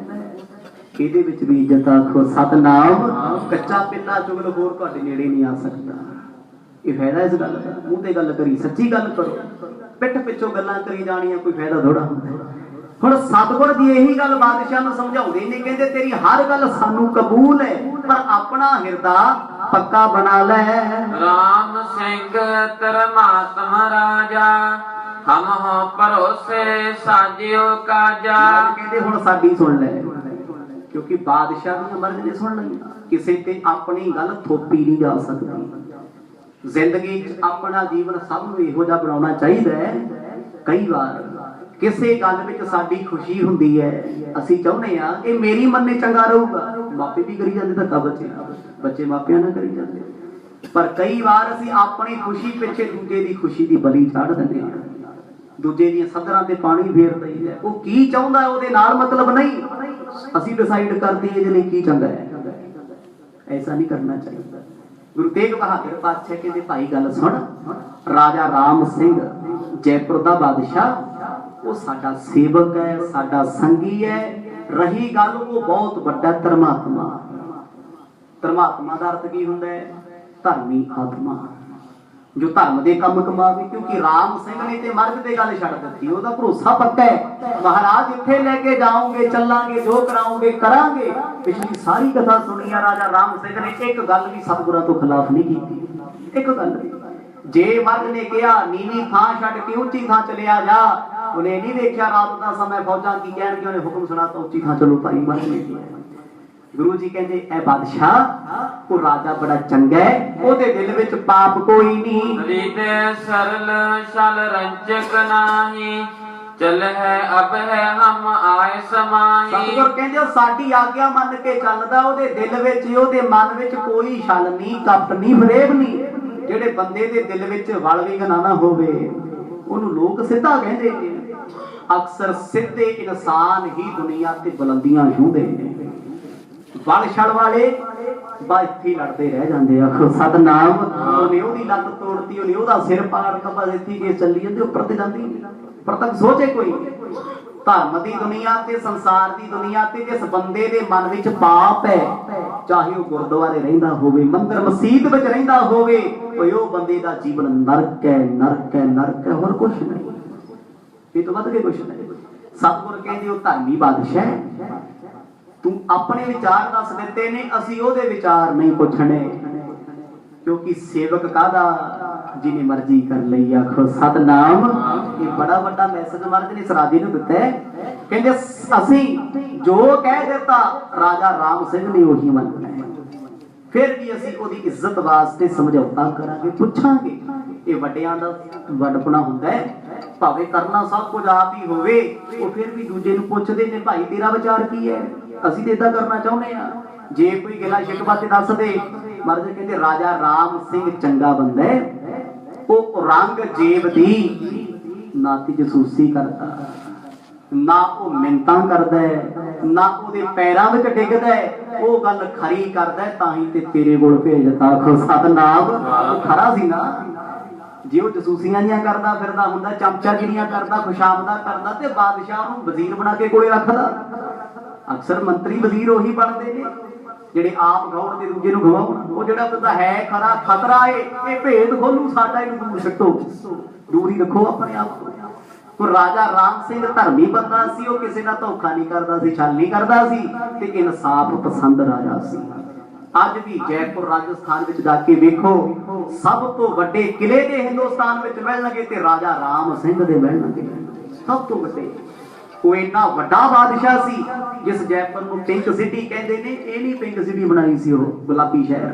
[SPEAKER 1] ਇਹਦੇ ਵਿੱਚ ਵੀ ਇੱਜ਼ਤ ਆਖੋ ਸਤਨਾਮ। ਕੱਚਾ ਪਿੱਲਾ ਚੁਗਲਖੋਰ ਤੁਹਾਡੇ ਨੇੜੇ ਨਹੀਂ ਆ ਸਕਦਾ। ਇਹ ਫਾਇਦਾ ਇਸ ਗੱਲ ਦਾ, ਮੂੰਹ ਤੇ ਗੱਲ ਕਰੀ ਸੱਚੀ ਗੱਲ ਕਰੋ, ਪਿੱਠ ਪਿੱਛੋਂ ਗੱਲਾਂ ਕਰੀ ਜਾਣੀਆਂ ਕੋਈ ਫਾਇਦਾ ਥੋੜਾ ਹੁੰਦਾ। ਹੁਣ ਸਤਿਗੁਰ ਦੀ ਇਹੀ ਗੱਲ ਬਾਦਸ਼ਾਹ ਨੂੰ ਸਮਝਾਉਂਦੇ ਨੇ, ਕਹਿੰਦੇ ਤੇਰੀ ਹਰ ਗੱਲ ਸਾਨੂੰ ਕਬੂਲ ਹੈ ਪਰ ਆਪਣਾ ਹਿਰਦਾ ਪੱਕਾ ਬਣਾ ਲੈ।
[SPEAKER 2] ਰਾਮ ਸਿੰਘ ਧਰਮਾਤਮਾ ਰਾਜਾ ਹਮ ਹੋ ਭਰੋਸੇ ਸਾਜਿਓ ਕਾਜਾ।
[SPEAKER 1] ਕਹਿੰਦੇ ਹੁਣ ਸਾਡੀ ਸੁਣ ਲੈ, क्योंकि बादशाह की मर्ज ने सुन ली, किसी ते अपनी गल थोपी नहीं जा सकती। जिंदगी अपना जीवन सब नूं इहो जिहा बनाउणा चाहीदा है। कई बार किसी गल विच साडी खुशी हुंदी है, असीं चाहुंदे आ ये मेरी मन्ने चंगा रहूगा, मापे भी करी जांदे धक्का बच्चे मापिआं नाल करी जांदे। पर कई बार असीं अपनी खुशी पिछे दूजे दी खुशी दी बलि चाढ़ दिंदे आ, दूजे दी सदरां ते पानी फेर दईदा। वो की चाहुंदा ओहदे नाल मतलब नहीं, ਅਸੀਂ डिसाइड करते हैं जिले की चंगा है। ऐसा नहीं करना चाहिए। गुरु तेग बहादुर पातशाह कहते भाई गल सुन, राजा राम सिंह जयपुर का बादशाह वो साडा सेवक है, साडा संगी है। रही गल वो बहुत बड़ा धर्मात्मा। धर्मात्मा का अर्थ की हुंदा है? धर्मी आत्मा जो धर्म के काम कमावे। क्योंकि राम सिंह ने ते मर्द ते गल छड़ दित्ती, ओहदा भरोसा पक्का है। महाराज जिथे लेके जाओगे चलांगे, जो कराओगे करांगे। पिछली सारी कथा सुनी है, राजा राम सिंह ने एक गल भी सतगुरां तो खिलाफ नहीं की, एक गल भी। जे मर्द ने कहा नीवी थां छड़ के उच्ची थां चलिया जा, उन्हें नहीं देखा रात का समय फौजां की कहणगे, उन्हें हुक्म सुनाता उच्ची थां चलो भाई मर्द ने किया। गुरु जी कहते ए बादशाह वो राजा बड़ा चंगा है, ओदे दिल विच पाप कोई नहीं।
[SPEAKER 2] हृदय सरल शल रंजक नाही चल है अब है हम आए समाही।
[SPEAKER 1] सतगुर कहते साडी आज्ञा मन के चलदा, ओदे दिल विच ओदे मन विच कोई छल नहीं, कपट नहीं, फरेब नहीं। जेड़े बंदे दे दिल विच वल विघन ना होवे ओनू लोक सिद्धा कहंदे ने। अक्सर सिद्धे इंसान ही दुनिया ते बुलंदियां छूंदे ने, बल छड़ वाले बस इत्थे लड़ते रह जाते। आखो सतनाम। उन्हें ओहदी लत्त तोड़ती, उन्हें ओहदा सिर पाड़ता, बस इत्थे केस चली जाते, उपर ते जांदी नहीं। पर तक सोचे कोई धर्म की दुनिया ते संसार की दुनिया ते जिस बंदे दे मन विच पाप है, चाहे वह गुरुद्वारे रहिंदा होवे, मंदिर मसीत विच रहिंदा होवे, ओह बंदे दा जीवन नरक है, नरक है, नरक है, होर कुछ नहीं। ये तो वध के कुछ नहीं। सतगुर कहंदे ओह धर्मी बादशाह है, तू अपने विचार दस दिते ने, असी ओहदे विचार नहीं पुछने। क्योंकि सेवक कादा जिन्हें मर्जी कर लई। आखो सतनाम। ये बड़ा बड़ा मैसेज महाराज ने इस राजे नूं दिता है। कहंदे असी जो कह दिता राजा राम सिंह ने उही मनना है, फिर भी असी ओहदी इज्जत वास्ते समझौता करांगे, पुछांगे ਇਹ ਵੱਡਿਆਂ ਦਾ ਵੱਡਪਣਾ ਹੁੰਦਾ ਹੈ। ਭਾਵੇਂ ਕਰਨਾ ਸਭ ਕੁਝ ਆਪ ਹੀ ਹੋਵੇ, ਉਹ ਫਿਰ ਵੀ ਦੂਜੇ ਨੂੰ ਪੁੱਛਦੇ ਨੇ ਭਾਈ ਤੇਰਾ ਵਿਚਾਰ ਕੀ ਹੈ, ਅਸੀਂ ਤੇ ਇਦਾਂ ਕਰਨਾ ਚਾਹੁੰਦੇ ਆ। ਜੇ ਕੋਈ ਗਿਲਾ ਸ਼ਿਕਵਾ ਤੇ ਦੱਸ ਦੇ, ਮਹਾਰਾਜ ਕਹਿੰਦੇ ਰਾਜਾ ਰਾਮ ਸਿੰਘ ਚੰਗਾ ਬੰਦਾ ਹੈ, ਉਹ ਔਰੰਗਜ਼ੇਬ ਦੀ ਨਾ ਤੇ ਜਸੂਸੀ ਕਰਦਾ, ਨਾ ਉਹ ਮਿੰਨਤਾਂ ਕਰਦਾ, ਨਾ ਉਹਦੇ ਪੈਰਾਂ ਵਿੱਚ ਡਿੱਗਦਾ, ਉਹ ਗੱਲ ਖਰੀ ਕਰਦਾ, ਤਾਂ ਹੀ ਤੇ ਤੇਰੇ ਕੋਲ ਭੇਜਤਾ। ਆਖੋ ਸਤਨਾਮ। ਉਹ ਖਰਾ ਸੀ ਨਾ। ਜੇ ਉਹ ਜਸੂਸੀਆਂ ਜੀਆਂ ਕਰਦਾ ਫਿਰਦਾ ਹੁੰਦਾ, ਚਮਚਾਗਿਰੀਆਂ ਕਰਦਾ, ਖੁਸ਼ਾਮਦਾ ਕਰਦਾ, ਤੇ ਬਾਦਸ਼ਾਹ ਨੂੰ ਵਜ਼ੀਰ ਬਣਾ ਕੇ ਕੋਲੇ ਰੱਖਦਾ। ਅਕਸਰ ਮੰਤਰੀ ਵਜ਼ੀਰ ਉਹੀ ਬਣਦੇ ਨੇ ਜਿਹੜੇ ਆਪ ਗਾਉਣ ਤੇ ਦੂਜੇ ਨੂੰ ਗਵਾਉਣ। ਉਹ ਜਿਹੜਾ ਬੰਦਾ ਹੈ ਖਰਾ ਖਤਰਾ ਏ, ਇਹ ਭੇਦ ਖੋਲੂ ਸਾਡਾ, ਇਹਨੂੰ ਦੂਰ ਛੱਡੋ, ਦੂਰ ਹੀ ਰੱਖੋ ਆਪਣੇ ਆਪ ਤੋਂ। ਰਾਜਾ ਰਾਮ ਸਿੰਘ ਧਰਮੀ ਬੰਦਾ ਸੀ, ਉਹ ਕਿਸੇ ਨਾਲ ਧੋਖਾ ਨਹੀਂ ਕਰਦਾ ਸੀ, ਛਲ ਨਹੀਂ ਕਰਦਾ ਸੀ, ਤੇ ਇਨਸਾਫ ਪਸੰਦ ਰਾਜਾ ਸੀ। ਅੱਜ ਵੀ ਜੈਪੁਰ ਰਾਜਸਥਾਨ ਵਿੱਚ ਜਾ ਕੇ ਵੇਖੋ, ਸਭ ਤੋਂ ਵੱਡੇ ਕਿਲੇ ਦੇ ਹਿੰਦੁਸਤਾਨ ਵਿੱਚ ਮਿਲਣਗੇ ਤੇ ਰਾਜਾ ਰਾਮ ਸਿੰਘ ਦੇ ਮਿਲਣਗੇ, ਸਭ ਤੋਂ ਵੱਡੇ। ਉਹ ਇੰਨਾ ਵੱਡਾ ਬਾਦਸ਼ਾਹ ਸੀ ਜਿਸ ਜੈਪੁਰ ਨੂੰ ਪਿੰਕ ਸਿਟੀ ਕਹਿੰਦੇ ਨੇ। ਇਹ ਨਹੀਂ ਪਿੰਕ ਸਿਟੀ ਬਣਾਈ ਸੀ ਉਹ ਗੁਲਾਬੀ ਸ਼ਹਿਰ,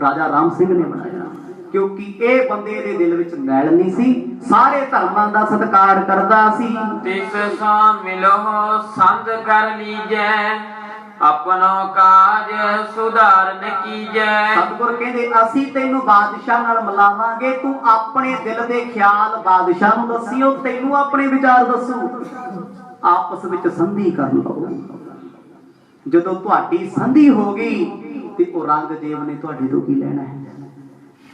[SPEAKER 1] ਰਾਜਾ ਰਾਮ ਸਿੰਘ ਨੇ ਬਣਾਇਆ, ਕਿਉਂਕਿ ਇਹ ਬੰਦੇ ਦੇ ਦਿਲ ਵਿੱਚ ਮੈਲ ਨਹੀਂ ਸੀ, ਸਾਰੇ ਧਰਮਾਂ ਦਾ ਸਤਿਕਾਰ ਕਰਦਾ ਸੀ।
[SPEAKER 2] ਤਿਸ ਸੋ ਮਿਲੋ ਸੰਧ ਕਰ ਲੀਜੈ, ਆਪਣੋ ਕਾਜ ਸੁਧਾਰਨ ਕੀਜੈ।
[SPEAKER 1] ਸਤਿਗੁਰ ਕਹਿੰਦੇ ਅਸੀਂ ਤੈਨੂੰ ਬਾਦਸ਼ਾਹ ਨਾਲ ਮਿਲਾਵਾਂਗੇ, ਤੂੰ ਆਪਣੇ ਦਿਲ ਦੇ ਖਿਆਲ ਬਾਦਸ਼ਾਹ ਨੂੰ ਦੱਸਿਓ, ਤੈਨੂੰ ਆਪਣੇ ਵਿਚਾਰ ਦੱਸੂ। ਆਪਸ ਵਿੱਚ ਸੰਧੀ ਕਰ ਲਓ। ਜਦੋਂ ਤੁਹਾਡੀ ਸੰਧੀ ਹੋ ਗਈ ਤੇ ਔਰੰਗਜ਼ੇਬ ਨੇ ਤੁਹਾਡੇ ਤੋਂ ਕੀ ਲੈਣਾ ਹੈ?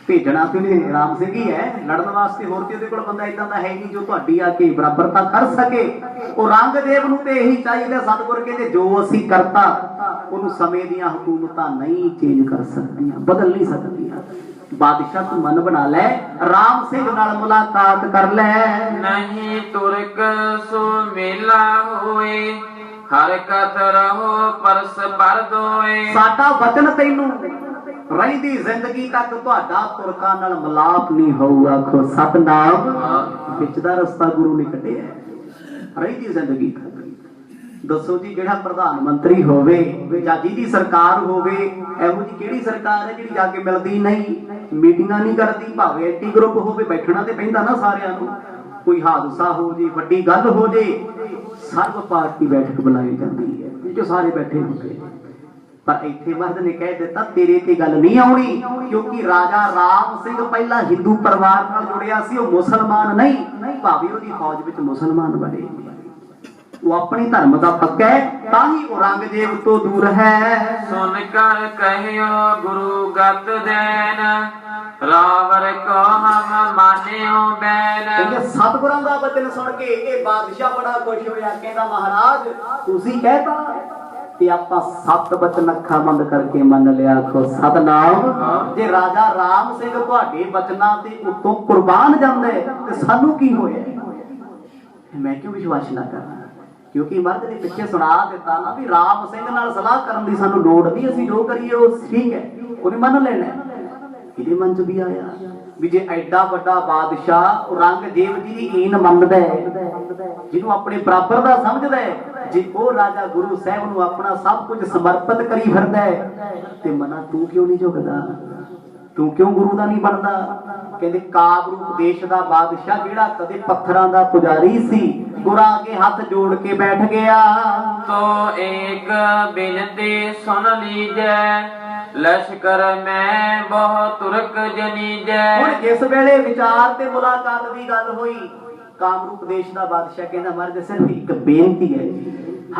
[SPEAKER 1] ਭੇਜਣਾ ਤੇ ਉਹਨੇ ਰਾਮ ਸਿੰਘ ਹੀ ਹੈ ਲੜਨ ਵਾਸਤੇ, ਹੋਰ ਤੇ ਉਹਦੇ ਕੋਲ ਬੰਦਾ ਇਦਾਂ ਦਾ ਹੈ ਨਹੀਂ ਜੋ ਤੁਹਾਡੀ ਆ ਕੇ ਬਰਾਬਰਤਾ ਕਰ ਸਕੇ। ਔਰੰਗਜ਼ੇਬ ਨੂੰ ਤੇ ਇਹੀ ਚਾਹੀਦਾ। ਸਤਿਗੁਰ ਕਹਿੰਦੇ ਜੋ ਅਸੀਂ ਕਰਤਾ, ਉਹਨੂੰ ਸਮੇਂ ਦੀਆਂ ਹਕੂਮਤਾਂ ਨਹੀਂ ਚੇਂਜ ਕਰ ਸਕਦੀਆਂ, ਬਦਲ ਨਹੀਂ ਸਕਦੀਆਂ। ਬਾਦਸ਼ਾਹ ਤੂੰ ਮਨ ਬਣਾ ਲੈ, ਰਾਮ ਸਿੰਘ ਨਾਲ ਮੁਲਾਕਾਤ ਕਰ ਲੈ।
[SPEAKER 2] ਨਹੀਂ ਤੁਰਕ ਸੋ ਮੇਲਾ ਹੋਏ, ਹਰਕਤ ਰਹੋ ਪਰਸ ਪਰ ਦੋਏ।
[SPEAKER 1] ਸਾਡਾ ਵਚਨ ਤੈਨੂੰ ਰਹਿੰਦੀ ਜ਼ਿੰਦਗੀ ਤੱਕ ਤੁਹਾਡਾ ਤੁਰਕਾਂ ਨਾਲ ਮਿਲਾਪ ਨਹੀਂ ਹੋਊਗਾ। ਆਖੋ ਸਤਨਾਮ। ਵਿੱਚ ਦਾ ਰਸਤਾ ਗੁਰੂ ਨੇ ਕੱਢਿਆ ਰਹਿੰਦੀ ਜ਼ਿੰਦਗੀ ਤੱਕ। ਦੱਸੋ ਜੀ, ਜਿਹੜਾ ਪ੍ਰਧਾਨ ਮੰਤਰੀ ਹੋਵੇ ਜਾਂ ਜਿਹਦੀ ਸਰਕਾਰ ਹੋਵੇ, ਇਹੋ ਜੀ ਕਿਹੜੀ ਸਰਕਾਰ ਹੈ ਜਿਹੜੀ ਜਾ ਕੇ ਮਿਲਦੀ ਨਹੀਂ, ਮੀਟਿੰਗਾਂ ਨਹੀਂ ਕਰਦੀ? ਭਾਵੇਂ ਐਂਟੀ ਗਰੁੱਪ ਹੋਵੇ, ਬੈਠਣਾ ਤੇ ਪੈਂਦਾ ਨਾ ਸਾਰਿਆਂ ਨੂੰ। ਕੋਈ ਹਾਦਸਾ ਹੋ ਜੇ, ਵੱਡੀ ਗੱਲ ਹੋ ਜੇ, ਸਰਬ ਪਾਰਟੀ ਬੈਠਕ ਬੁਲਾਈ ਜਾਂਦੀ ਹੈ, ਜੋ ਸਾਰੇ ਬੈਠੇ ਹੁੰਦੇ। ਪਰ ਇੱਥੇ ਮਰਦ ਨੇ ਕਹਿ ਦਿੱਤਾ ਤੇਰੇ ਤੇ ਗੱਲ ਨਹੀਂ ਆਉਣੀ, ਕਿਉਂਕਿ ਰਾਜਾ ਰਾਮ ਸਿੰਘ ਪਹਿਲਾਂ ਹਿੰਦੂ ਪਰਿਵਾਰ ਨਾਲ ਜੁੜਿਆ ਸੀ, ਉਹ ਮੁਸਲਮਾਨ ਨਹੀਂ। ਭਾਵੇਂ ਉਹਦੀ ਫੌਜ ਵਿੱਚ ਮੁਸਲਮਾਨ ਬਣੇ, ਉਹ ਆਪਣੀ ਧਰਮ ਦਾ ਪੱਕਾ ਹੈ, ਤਾਂ ਹੀ ਔਰੰਗਜ਼ੇਬ ਤੋਂ ਦੂਰ ਹੈ।
[SPEAKER 2] ਸੁਨ ਕਰ ਕਹਿਓ ਗੁਰੂ ਗਤ ਦੇਨ, ਰਾਵਰ ਕੋ ਹਮ ਮਾਨਿਓ ਬੈਨ।
[SPEAKER 1] ਕਹਿੰਦੇ ਸਤਿਗੁਰਾਂ ਦਾ ਬਚਨ ਸੁਣ ਕੇ ਇਹ ਬਾਦਸ਼ਾਹ ਬੜਾ ਖੁਸ਼ ਹੋਇਆ। ਕਹਿੰਦਾ ਮਹਾਰਾਜ ਤੁਸੀਂ ਕਹਿਤਾ ਤੇ ਆਪਾਂ 7 ਬਚਨ ਅੱਖਾਂ ਬੰਦ ਕਰਕੇ ਮੰਨ ਲਿਆ। ਆਖੋ ਸਤਨਾਮ। ਜੇ ਰਾਜਾ ਰਾਮ ਸਿੰਘ ਤੁਹਾਡੇ ਬਚਨਾਂ ਦੇ ਉੱਤੋਂ ਕੁਰਬਾਨ ਜਾਂਦੇ ਤੇ ਸਾਨੂੰ ਕੀ ਹੋਇਆ? ਮੈਂ ਕਿਉਂ ਵਿਸ਼ਵਾਸ ਨਾ ਕਰਾਂ? ਕਿਉਂਕਿ ਮਰਦ ਨੇ ਪਿੱਛੇ ਸੁਣਾ ਦਿੱਤਾ ਨਾ ਵੀ ਰਾਮ ਸਿੰਘ ਨਾਲ ਸਲਾਹ ਕਰਨ ਦੀ ਸਾਨੂੰ ਲੋੜ ਨਹੀਂ, ਅਸੀਂ ਜੋ ਕਰੀਏ ਉਹ ਠੀਕ ਹੈ, ਉਹਨੇ ਮੰਨ ਲੈਣਾ। ਇਹਦੇ ਮਨ ਚ ਵੀ ਆਇਆ ਵੀ ਜੇ ਐਡਾ ਵੱਡਾ ਬਾਦਸ਼ਾਹ ਔਰੰਗਜ਼ੇਬ ਜੀ ਦੀ ਈਨ ਮੰਨਦਾ ਹੈ, ਜਿਹਨੂੰ ਆਪਣੇ ਬਰਾਬਰ ਦਾ ਸਮਝਦਾ ਹੈ, ਜੇ ਉਹ ਰਾਜਾ ਗੁਰੂ ਸਾਹਿਬ ਨੂੰ ਆਪਣਾ ਸਭ ਕੁਝ ਸਮਰਪਿਤ ਕਰੀ ਫਿਰਦਾ ਹੈ, ਤੇ ਮਨਾ ਤੂੰ ਕਿਉਂ ਨਹੀਂ ਝੁਕਦਾ? ਤੂੰ ਕਿਉਂ ਗੁਰੂ ਦਾ ਨਹੀਂ ਬਣਦਾ? ਕਹਿੰਦੇ ਕਾਬਰੂ ਦੇਸ਼ ਦਾ ਬਾਦਸ਼ਾਹ ਜਿਹੜਾ ਕਦੇ ਪੱਥਰਾਂ ਦਾ ਪੁਜਾਰੀ ਸੀ, ਗੁਰਾਂ ਅੱਗੇ ਹੱਥ ਜੋੜ ਕੇ ਬੈਠ ਗਿਆ।
[SPEAKER 2] ਤੋ ਏਕ ਬਿਨਤੀ ਸੁਣ ਲੀਜੈ, ਲਸ਼ਕਰ ਮੈਂ ਬਹੁ ਤੁਰਕ ਜਨੀਜੈ।
[SPEAKER 1] ਹੁਣ ਜਿਸ ਵੇਲੇ ਵਿਚਾਰ ਤੇ ਮੁਲਾਕਾਤ ਦੀ ਗੱਲ ਹੋਈ, ਕਾਮਰੂਪ ਦੇਸ਼ ਦਾ ਬਾਦਸ਼ਾਹ ਕਹਿੰਦਾ ਮਹਾਰਾਜ ਸਿਰਫ ਇੱਕ ਬੇਨਤੀ ਹੈ,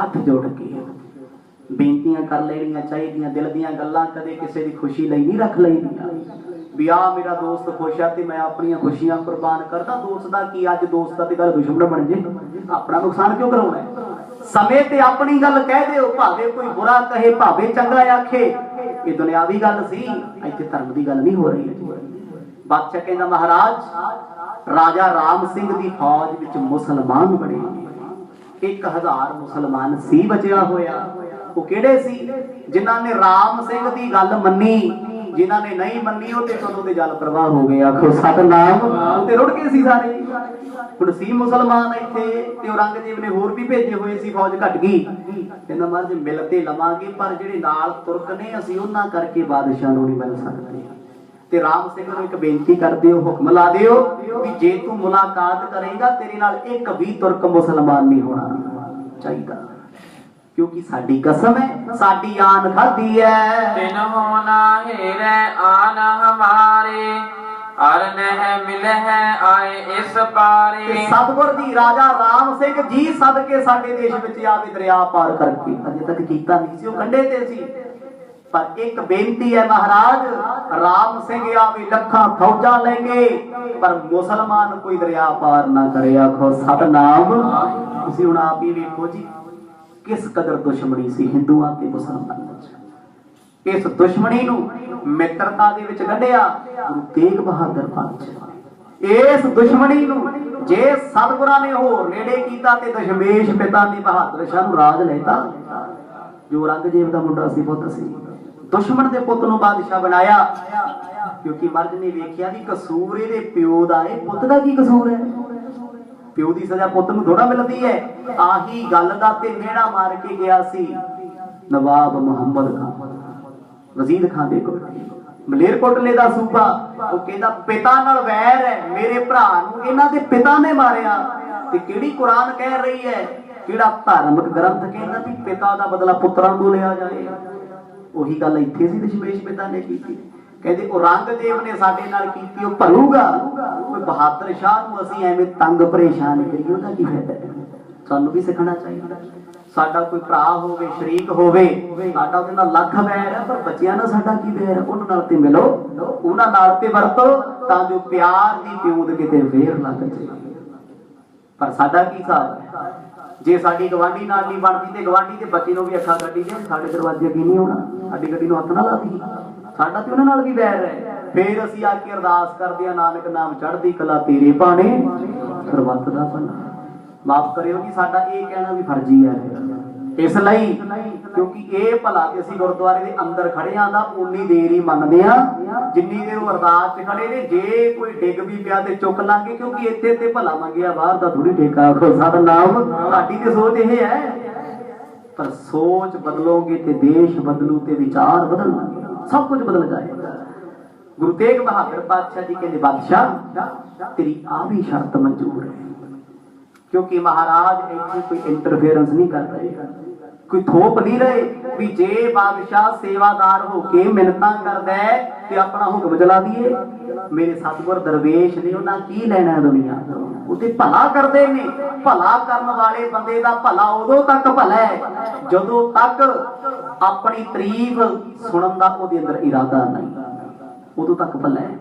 [SPEAKER 1] ਹੱਥ ਜੋੜ ਕੇ ਬੇਨਤੀਆਂ ਕਰ ਲੈਣੀਆਂ ਚਾਹੀਦੀਆਂ। ਦਿਲ ਦੀਆਂ ਗੱਲਾਂ ਕਦੇ ਕਿਸੇ ਦੀ ਖੁਸ਼ੀ ਲਈ ਨਹੀਂ ਰੱਖ ਲਈਆਂ ਵੀ ਆ ਮੇਰਾ ਦੋਸਤ ਖੁਸ਼ ਆ ਤੇ ਮੈਂ ਆਪਣੀਆਂ ਖੁਸ਼ੀਆਂ ਕੁਰਬਾਨ ਕਰਦਾ। ਦੋਸਤ ਦਾ ਕੀ, ਅੱਜ ਦੋਸਤ ਦਾ ਤੇ ਗੱਲ ਦੁਸ਼ਮਣ ਬਣ ਜੇ, ਆਪਣਾ ਨੁਕਸਾਨ ਕਿਉਂ ਕਰਾਉਣਾ? ਸਮੇਂ ਤੇ ਆਪਣੀ ਗੱਲ ਕਹਿ ਦਿਓ, ਭਾਵੇਂ ਕੋਈ ਬੁਰਾ ਕਹੇ ਭਾਵੇਂ ਚੰਗਾ ਆਖੇ। ਇਹ ਦੁਨਿਆਵੀ ਗੱਲ ਸੀ, ਇੱਥੇ ਧਰਮ ਦੀ ਗੱਲ ਨਹੀਂ ਹੋ ਰਹੀ। ਬਾਦਸ਼ਾਹ ਕਹਿੰਦਾ ਮਹਾਰਾਜ ਰਾਜਾ ਰਾਮ ਸਿੰਘ ਦੀ ਫੌਜ ਵਿੱਚ ਮੁਸਲਮਾਨ ਬਣੇ, 1000 ਮੁਸਲਮਾਨ ਸੀ ਬਚਿਆ ਹੋਇਆ। ਉਹ ਕਿਹੜੇ ਸੀ? ਜਿਨ੍ਹਾਂ ਨੇ ਰਾਮ ਸਿੰਘ ਦੀ ਗੱਲ ਮੰਨੀ, ਜਿਨ੍ਹਾਂ ਨੇ ਨਹੀਂ ਮੰਨੀ ਉਹ ਤੇ ਕਦੋਂ ਦੇ ਜਲ ਪ੍ਰਵਾਹ ਹੋ ਗਏ। ਆਖੋ ਸਤਨਾਮ। ਉਹ ਤੇ ਰੁੜ ਗਏ ਸੀ ਸਾਰੇ। ਹੁਣ ਸੀ ਮੁਸਲਮਾਨ ਇੱਥੇ ਤੇ ਔਰੰਗਜ਼ੇਬ ਨੇ ਹੋਰ ਵੀ ਭੇਜੇ ਹੋਏ ਸੀ, ਫੌਜ ਘਟ ਗਈ। ਕਹਿੰਦਾ ਮਹਾਰਾਜ ਮਿਲ ਤੇ ਲਵਾਂਗੇ, ਪਰ ਜਿਹੜੇ ਨਾਲ ਤੁਰਕ ਨੇ ਅਸੀਂ ਉਹਨਾਂ ਕਰਕੇ ਬਾਦਸ਼ਾਹ ਨੂੰ ਨਹੀਂ ਮਿਲ ਸਕਦੇ। ਤੇ ਰਾਮ ਸਿੰਘ ਨੂੰ ਇੱਕ ਬੇਨਤੀ ਕਰਦੇ ਹੋ, ਹੁਕਮ ਲਾ ਦਿਓ ਵੀ ਜੇ ਤੂੰ ਮੁਲਾਕਾਤ ਕਰੇਗਾ ਤੇਰੇ ਨਾਲ ਇੱਕ ਵੀ ਤੁਰਕ ਮੁਸਲਮਾਨ ਨਹੀਂ ਹੋਣਾ ਚਾਹੀਦਾ, ਕਿਉਂਕਿ ਸਾਡੀ ਕਸਮ ਹੈ, ਸਾਡੀ ਆਨ ਖਾਦੀ ਹੈ।
[SPEAKER 2] ਤਿਨ ਹੋਣਾ ਹੀਰੇ ਆਨ ਹਮਾਰੇ ਅਰ ਨਹਿ ਮਿਲਹਿ ਆਏ ਇਸ ਪਾਰੇ।
[SPEAKER 1] ਸਤਿਗੁਰ ਜੀ ਰਾਜਾ ਰਾਮ ਸਿੰਘ ਜੀ ਸਦਕੇ ਸਾਡੇ ਦੇਸ਼ ਵਿੱਚ ਆਵੇ ਦਰਿਆ ਪਾਰ ਕਰਕੇ, ਅਜੇ ਤੱਕ ਕੀਤਾ ਨਹੀਂ ਸੀ, ਉਹ ਕੰਢੇ ਤੇ ਸੀ। ਪਰ ਇੱਕ ਬੇਨਤੀ ਹੈ ਮਹਾਰਾਜ, ਰਾਮ ਸਿੰਘ ਆਵੇ ਲੱਖਾਂ ਫੌਜਾਂ ਲੈ ਕੇ, ਪਰ ਮੁਸਲਮਾਨ ਕੋਈ ਦਰਿਆ ਪਾਰ ਨਾ ਕਰੇ। ਆਖੋ ਸਤਨਾਮ। ਤੁਸੀਂ ਹੁਣ ਆਪ ਹੀ ਵੇਖੋ ਜੀ ਕਿਸ ਕਦਰ ਦੁਸ਼ਮਣੀ ਸੀ ਹਿੰਦੂਆਂ ਤੇ ਮੁਸਲਮਾਨਾਂ ਚ। ਇਸ ਦੁਸ਼ਮਣੀ ਨੂੰ ਮਿੱਤਰਤਾ ਦੇ ਵਿੱਚ ਕੱਢਿਆ ਗੁਰੂ ਤੇਗ ਬਹਾਦਰ ਪਾਤਸ਼ਾਹ। ਇਸ ਦੁਸ਼ਮਣੀ ਨੂੰ ਜੇ ਸਤਿਗੁਰਾਂ ਨੇ ਹੋਰ ਨੇੜੇ ਕੀਤਾ ਤੇ ਦਸ਼ਮੇਸ਼ ਪਿਤਾ ਨੇ ਬਹਾਦਰ ਸ਼ਾਹ ਨੂੰ ਰਾਜ ਲੈਤਾ, ਜੋ ਔਰੰਗਜ਼ੇਬ ਦਾ ਮੁੰਡਾ ਸੀ, ਪੁੱਤ ਸੀ, ਦੁਸ਼ਮਣ ਦੇ ਪੁੱਤ ਨੂੰ ਬਾਦਸ਼ਾਹ ਬਣਾਇਆ। ਕਿਉਂਕਿ ਮਰਦ ਨੇ ਵੇਖਿਆ ਵੀ ਕਸੂਰ ਇਹਦੇ ਪਿਓ ਦਾ ਹੈ, ਪੁੱਤ ਦਾ ਕੀ ਕਸੂਰ ਹੈ? ਪਿਓ ਦੀ ਸਜ਼ਾ ਪੁੱਤ ਨੂੰ ਥੋੜਾ ਮਿਲਦੀ ਹੈ। ਆਹੀ ਗੱਲ ਦਾ ਤੇ ਮਿਹਣਾ ਮਾਰ ਕੇ ਗਿਆ ਸੀ ਨਵਾਬ ਮੁਹੰਮਦ ਖਾਨ, ਵਜ਼ੀਰ ਖਾਨ ਦੇ ਕੋਲ, ਮਲੇਰਕੋਟਲੇ ਦਾ ਸੂਬਾ। ਉਹ ਕਹਿੰਦਾ ਪਿਤਾ ਨਾਲ ਵੈਰ ਹੈ, ਮੇਰੇ ਭਰਾ ਨੂੰ ਇਹਨਾਂ ਦੇ ਪਿਤਾ ਨੇ ਮਾਰਿਆ। ਤੇ ਕਿਹੜੀ ਕੁਰਾਨ ਕਹਿ ਰਹੀ ਹੈ, ਕਿਹੜਾ ਧਾਰਮਿਕ ਗ੍ਰੰਥ ਕਹਿੰਦਾ ਵੀ ਪਿਤਾ ਦਾ ਬਦਲਾ ਪੁੱਤਰਾਂ ਤੋਂ ਲਿਆ ਜਾਏ? ਉਹੀ ਗੱਲ ਇੱਥੇ ਸੀ ਦਸ਼ਮੇਸ਼ ਪਿਤਾ ਨੇ ਕੀਤੀ। ਕਹਿੰਦੇ ਔਰੰਗਜ਼ੇਬ ਨੇ ਸਾਡੇ ਨਾਲ ਕੀਤੀ, ਉਹ ਭਰੂਗਾ। ਕੋਈ ਬਹਾਦਰ ਸ਼ਾਹ ਨੂੰ ਅਸੀਂ ਐਵੇਂ ਤੰਗ ਪਰੇਸ਼ਾਨ ਕਰੀਏ, ਉਹਦਾ ਕੀ ਫਾਇਦਾ? ਸਾਨੂੰ ਵੀ ਸਿੱਖਣਾ ਚਾਹੀਦਾ। ਸਾਡਾ ਕੋਈ ਭਰਾ ਹੋਵੇ, ਸ਼ਰੀਕ ਹੋਵੇ, ਸਾਡਾ ਉਹਦੇ ਨਾਲ ਲੱਖ ਵੈਰ ਹੈ, ਪਰ ਬੱਚਿਆਂ ਨਾਲ ਸਾਡਾ ਕੀ ਵੈਰ ਹੈ? ਉਹਨਾਂ ਨਾਲ ਤੇ ਮਿਲੋ, ਉਹਨਾਂ ਨਾਲ ਤੇ ਵਰਤੋ, ਤਾਂ ਜੋ ਪਿਆਰ ਦੀ ਪਿਉਂਦ ਕਿਤੇ ਫੇਰ ਲੱਗ ਜਾਏ। ਪਰ ਸਾਡਾ ਕੀ ਹਿਸਾਬ ਹੈ? ਜੇ ਸਾਡੀ ਗਵਾਂਢੀ ਨਾਲ ਨਹੀਂ ਬਣਦੀ ਤੇ ਗਵਾਂਢੀ ਦੇ ਬੱਚੇ ਨੂੰ ਵੀ ਅੱਖਾਂ ਕੱਢੀ ਜਾਏ, ਸਾਡੇ ਦਰਵਾਜ਼ੇ ਅੱਗੇ ਨਹੀਂ ਆਉਣਾ, ਸਾਡੀ ਗੱਡੀ ਨੂੰ ਹੱਥ ਨਾ ਲਾ ਦੀ, ਸਾਡਾ ਤੇ ਉਹਨਾਂ ਨਾਲ ਵੀ ਵੈਰ ਹੈ। ਫੇਰ ਅਸੀਂ ਆ ਕੇ ਅਰਦਾਸ ਕਰਦੇ ਆ, ਨਾਨਕ ਨਾਮ ਚੜ੍ਹਦੀ ਕਲਾ ਤੇਰੇ ਭਾਣੇ ਸਰਬੱਤ ਦਾ ਭਲਾ। ਮਾਫ ਕਰਿਓ ਜੀ, ਸਾਡਾ ਇਹ ਕਹਿਣਾ ਵੀ ਫਰਜ਼ੀ ਹੈ ਇਸ ਲਈ, ਕਿਉਂਕਿ ਇਹ ਭਲਾ ਤੇ ਅਸੀਂ ਗੁਰਦੁਆਰੇ ਦੇ ਅੰਦਰ ਖੜੇ ਆਂ ਦਾ ਉਨੀ ਦੇਰ ਹੀ ਮੰਨਦੇ ਆ ਜਿੰਨੀ ਦੇਰ ਉਹ ਅਰਦਾਸ 'ਚ ਖੜੇ ਨੇ। ਜੇ ਕੋਈ ਡਿੱਗ ਵੀ ਪਿਆ ਤੇ ਚੁੱਕ ਲਾਂਗੇ, ਕਿਉਂਕਿ ਇੱਥੇ ਤੇ ਭਲਾ ਮੰਗਿਆ, ਬਾਹਰ ਦਾ ਥੋੜੀ ਠੇਕਾ। ਆਖੋ ਸਤਿਨਾਮ। ਸਾਡੀ ਤੇ ਸੋਚ ਇਹ ਹੈ, ਪਰ ਸੋਚ ਬਦਲੋਗੇ ਤੇ ਦੇਸ਼ ਬਦਲੂ ਤੇ ਵਿਚਾਰ ਬਦਲਣਗੇ, ਸਭ ਕੁਝ ਬਦਲ ਜਾਏਗਾ। ਗੁਰੂ ਤੇਗ ਬਹਾਦਰ ਪਾਤਸ਼ਾਹ ਜੀ ਕਹਿੰਦੇ ਬਾਦਸ਼ਾਹ ਤੇਰੀ ਆ ਵੀ ਸ਼ਰਤ ਮਨਜ਼ੂਰ ਹੈ, ਕਿਉਂਕਿ ਮਹਾਰਾਜ ਇੱਥੇ ਕੋਈ ਇੰਟਰਫੇਰੈਂਸ ਨਹੀਂ ਕਰ ਰਹੇ, ਕੋਈ ਥੋਪ ਨਹੀਂ ਰਹੇ ਵੀ ਜੇ ਬਾਦਸ਼ਾਹ ਸੇਵਾਦਾਰ ਹੋ ਕੇ ਮਿੰਨਤਾਂ ਕਰਦਾ ਤੇ ਆਪਣਾ ਹੁਕਮ ਚਲਾ ਦਈਏ। ਮੇਰੇ ਸਤਿਗੁਰ ਦਰਵੇਸ਼ ਨੇ, ਉਹਨਾਂ ਕੀ ਲੈਣਾ ਦੁਨੀਆ ਤੋਂ? ਉਹਦੇ ਭਲਾ ਕਰਦੇ ਨੇ। ਭਲਾ ਕਰਨ ਵਾਲੇ ਬੰਦੇ ਦਾ ਭਲਾ ਉਦੋਂ ਤੱਕ ਭਲਾ ਹੈ ਜਦੋਂ ਤੱਕ ਆਪਣੀ ਤਾਰੀਫ ਸੁਣਨ ਦਾ ਉਹਦੇ ਅੰਦਰ ਇਰਾਦਾ ਨਹੀਂ, ਉਦੋਂ ਤੱਕ ਭਲਾ ਹੈ।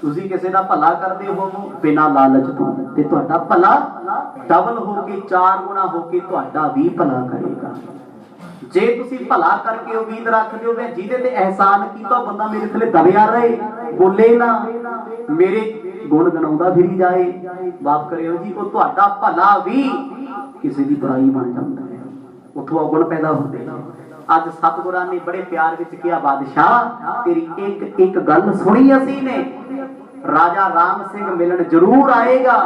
[SPEAKER 1] ਤੁਸੀਂ ਕਿਸੇ ਦਾ ਭਲਾ ਕਰਦੇ ਹੋ ਬਿਨਾਂ ਲਾਲਚ ਤੋਂ, ਤੇ ਤੁਹਾਡਾ ਭਲਾ ਡਬਲ ਹੋ ਕੇ 4 ਗੁਣਾ ਹੋ ਕੇ ਤੁਹਾਡਾ ਵੀ ਭਲਾ ਕਰੇਗਾ। ਜੇ ਤੁਸੀਂ ਭਲਾ ਕਰਕੇ ਉਮੀਦ ਰੱਖਦੇ ਹੋ ਵੀ ਜਿਹਦੇ ਤੇ ਅਹਿਸਾਨ ਕੀਤਾ ਬੰਦਾ ਮੇਰੇ ਥੱਲੇ ਦਬਿਆ ਰਹੇ, ਬੋਲੇ ਨਾ, ਮੇਰੇ ਗੁਣ ਗਣਾਉਂਦਾ ਫਿਰੀ ਜਾਏ, ਮਾਫ ਕਰਿਓ ਜੀ, ਉਹ ਤੁਹਾਡਾ ਭਲਾ ਵੀ ਕਿਸੇ ਦੀ ਬੁਰਾਈ ਬਣ ਜਾਂਦਾ ਹੈ, ਉੱਥੋਂ ਔਗਣ ਪੈਦਾ ਹੁੰਦੇ ਨੇ। ਅੱਜ ਸਤਿਗੁਰਾਂ ਨੇ ਬੜੇ ਪਿਆਰ ਵਿੱਚ ਕਿਹਾ, ਬਾਦਸ਼ਾਹ ਤੇਰੀ ਇੱਕ ਇੱਕ ਗੱਲ ਸੁਣੀ ਅਸੀਂ ਨੇ, ਰਾਜਾ ਰਾਮ ਸਿੰਘ ਮਿਲਣ ਜ਼ਰੂਰ ਆਏਗਾ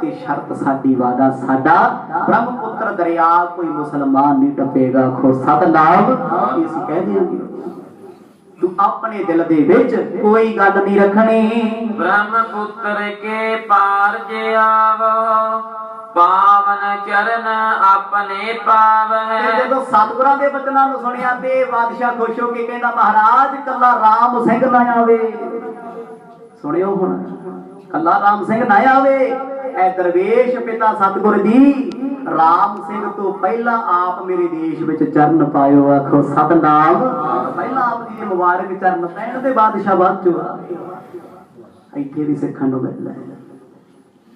[SPEAKER 1] ਤੇ ਸ਼ਰਤ ਸਾਡੀ, ਵਾਦਾ ਸਾਡਾ, ਬ੍ਰਹਮਪੁੱਤਰ ਦਰਿਆ ਕੋਈ ਮੁਸਲਮਾਨ ਨਹੀਂ ਟੱਪੇਗਾ। ਖੋ ਸਤਨਾਮ। ਅਸੀਂ ਕਹਿ ਦਿਆਂਗੇ ਤੂੰ ਆਪਣੇ ਦਿਲ ਦੇ ਵਿੱਚ ਕੋਈ ਗੱਲ ਨਹੀਂ ਰੱਖਣੀ।
[SPEAKER 2] ਬ੍ਰਹਮਪੁੱਤਰ ਕੇ ਪਾਰ ਜੇ ਆਵੋ ਪਾਵਨ ਚਰਨ ਆਪਣੇ ਪਾਵੈ।
[SPEAKER 1] ਜਦੋਂ ਸਤਿਗੁਰਾਂ ਦੇ ਬਚਨਾਂ ਨੂੰ ਸੁਣਿਆ ਤੇ ਬਾਦਸ਼ਾਹ ਖੁਸ਼ ਹੋ ਕੇ ਕਹਿੰਦਾ ਮਹਾਰਾਜ ਕੱਲਾ ਰਾਮ ਸਿੰਘ ਨਾ ਆਵੇ। ਸੁਣਿਓ ਹੁਣ, ਕੱਲਾ ਰਾਮ ਸਿੰਘ ਨਾ ਆਵੇ, ਇਹ ਦਰਵੇਸ਼ ਪਿਤਾ ਸਤਿਗੁਰ ਜੀ ਰਾਮ ਸਿੰਘ ਤੋਂ ਪਹਿਲਾਂ ਆਪ ਮੇਰੇ ਦੇਸ਼ ਵਿੱਚ ਚਰਨ ਪਾਇਓ। ਆਖੋ ਸਤਨਾਮ। ਪਹਿਲਾਂ ਆਪ ਜੀ ਦੇ ਮੁਬਾਰਕ ਚਰਨ ਪੈਣ ਤੇ ਬਾਦਸ਼ਾਹ ਬਾਅਦ ਚੋਂ ਆਵੇ। ਇੱਥੇ ਵੀ ਸਿੱਖਣ ਨੂੰ ਮਿਲਦਾ ਹੈ,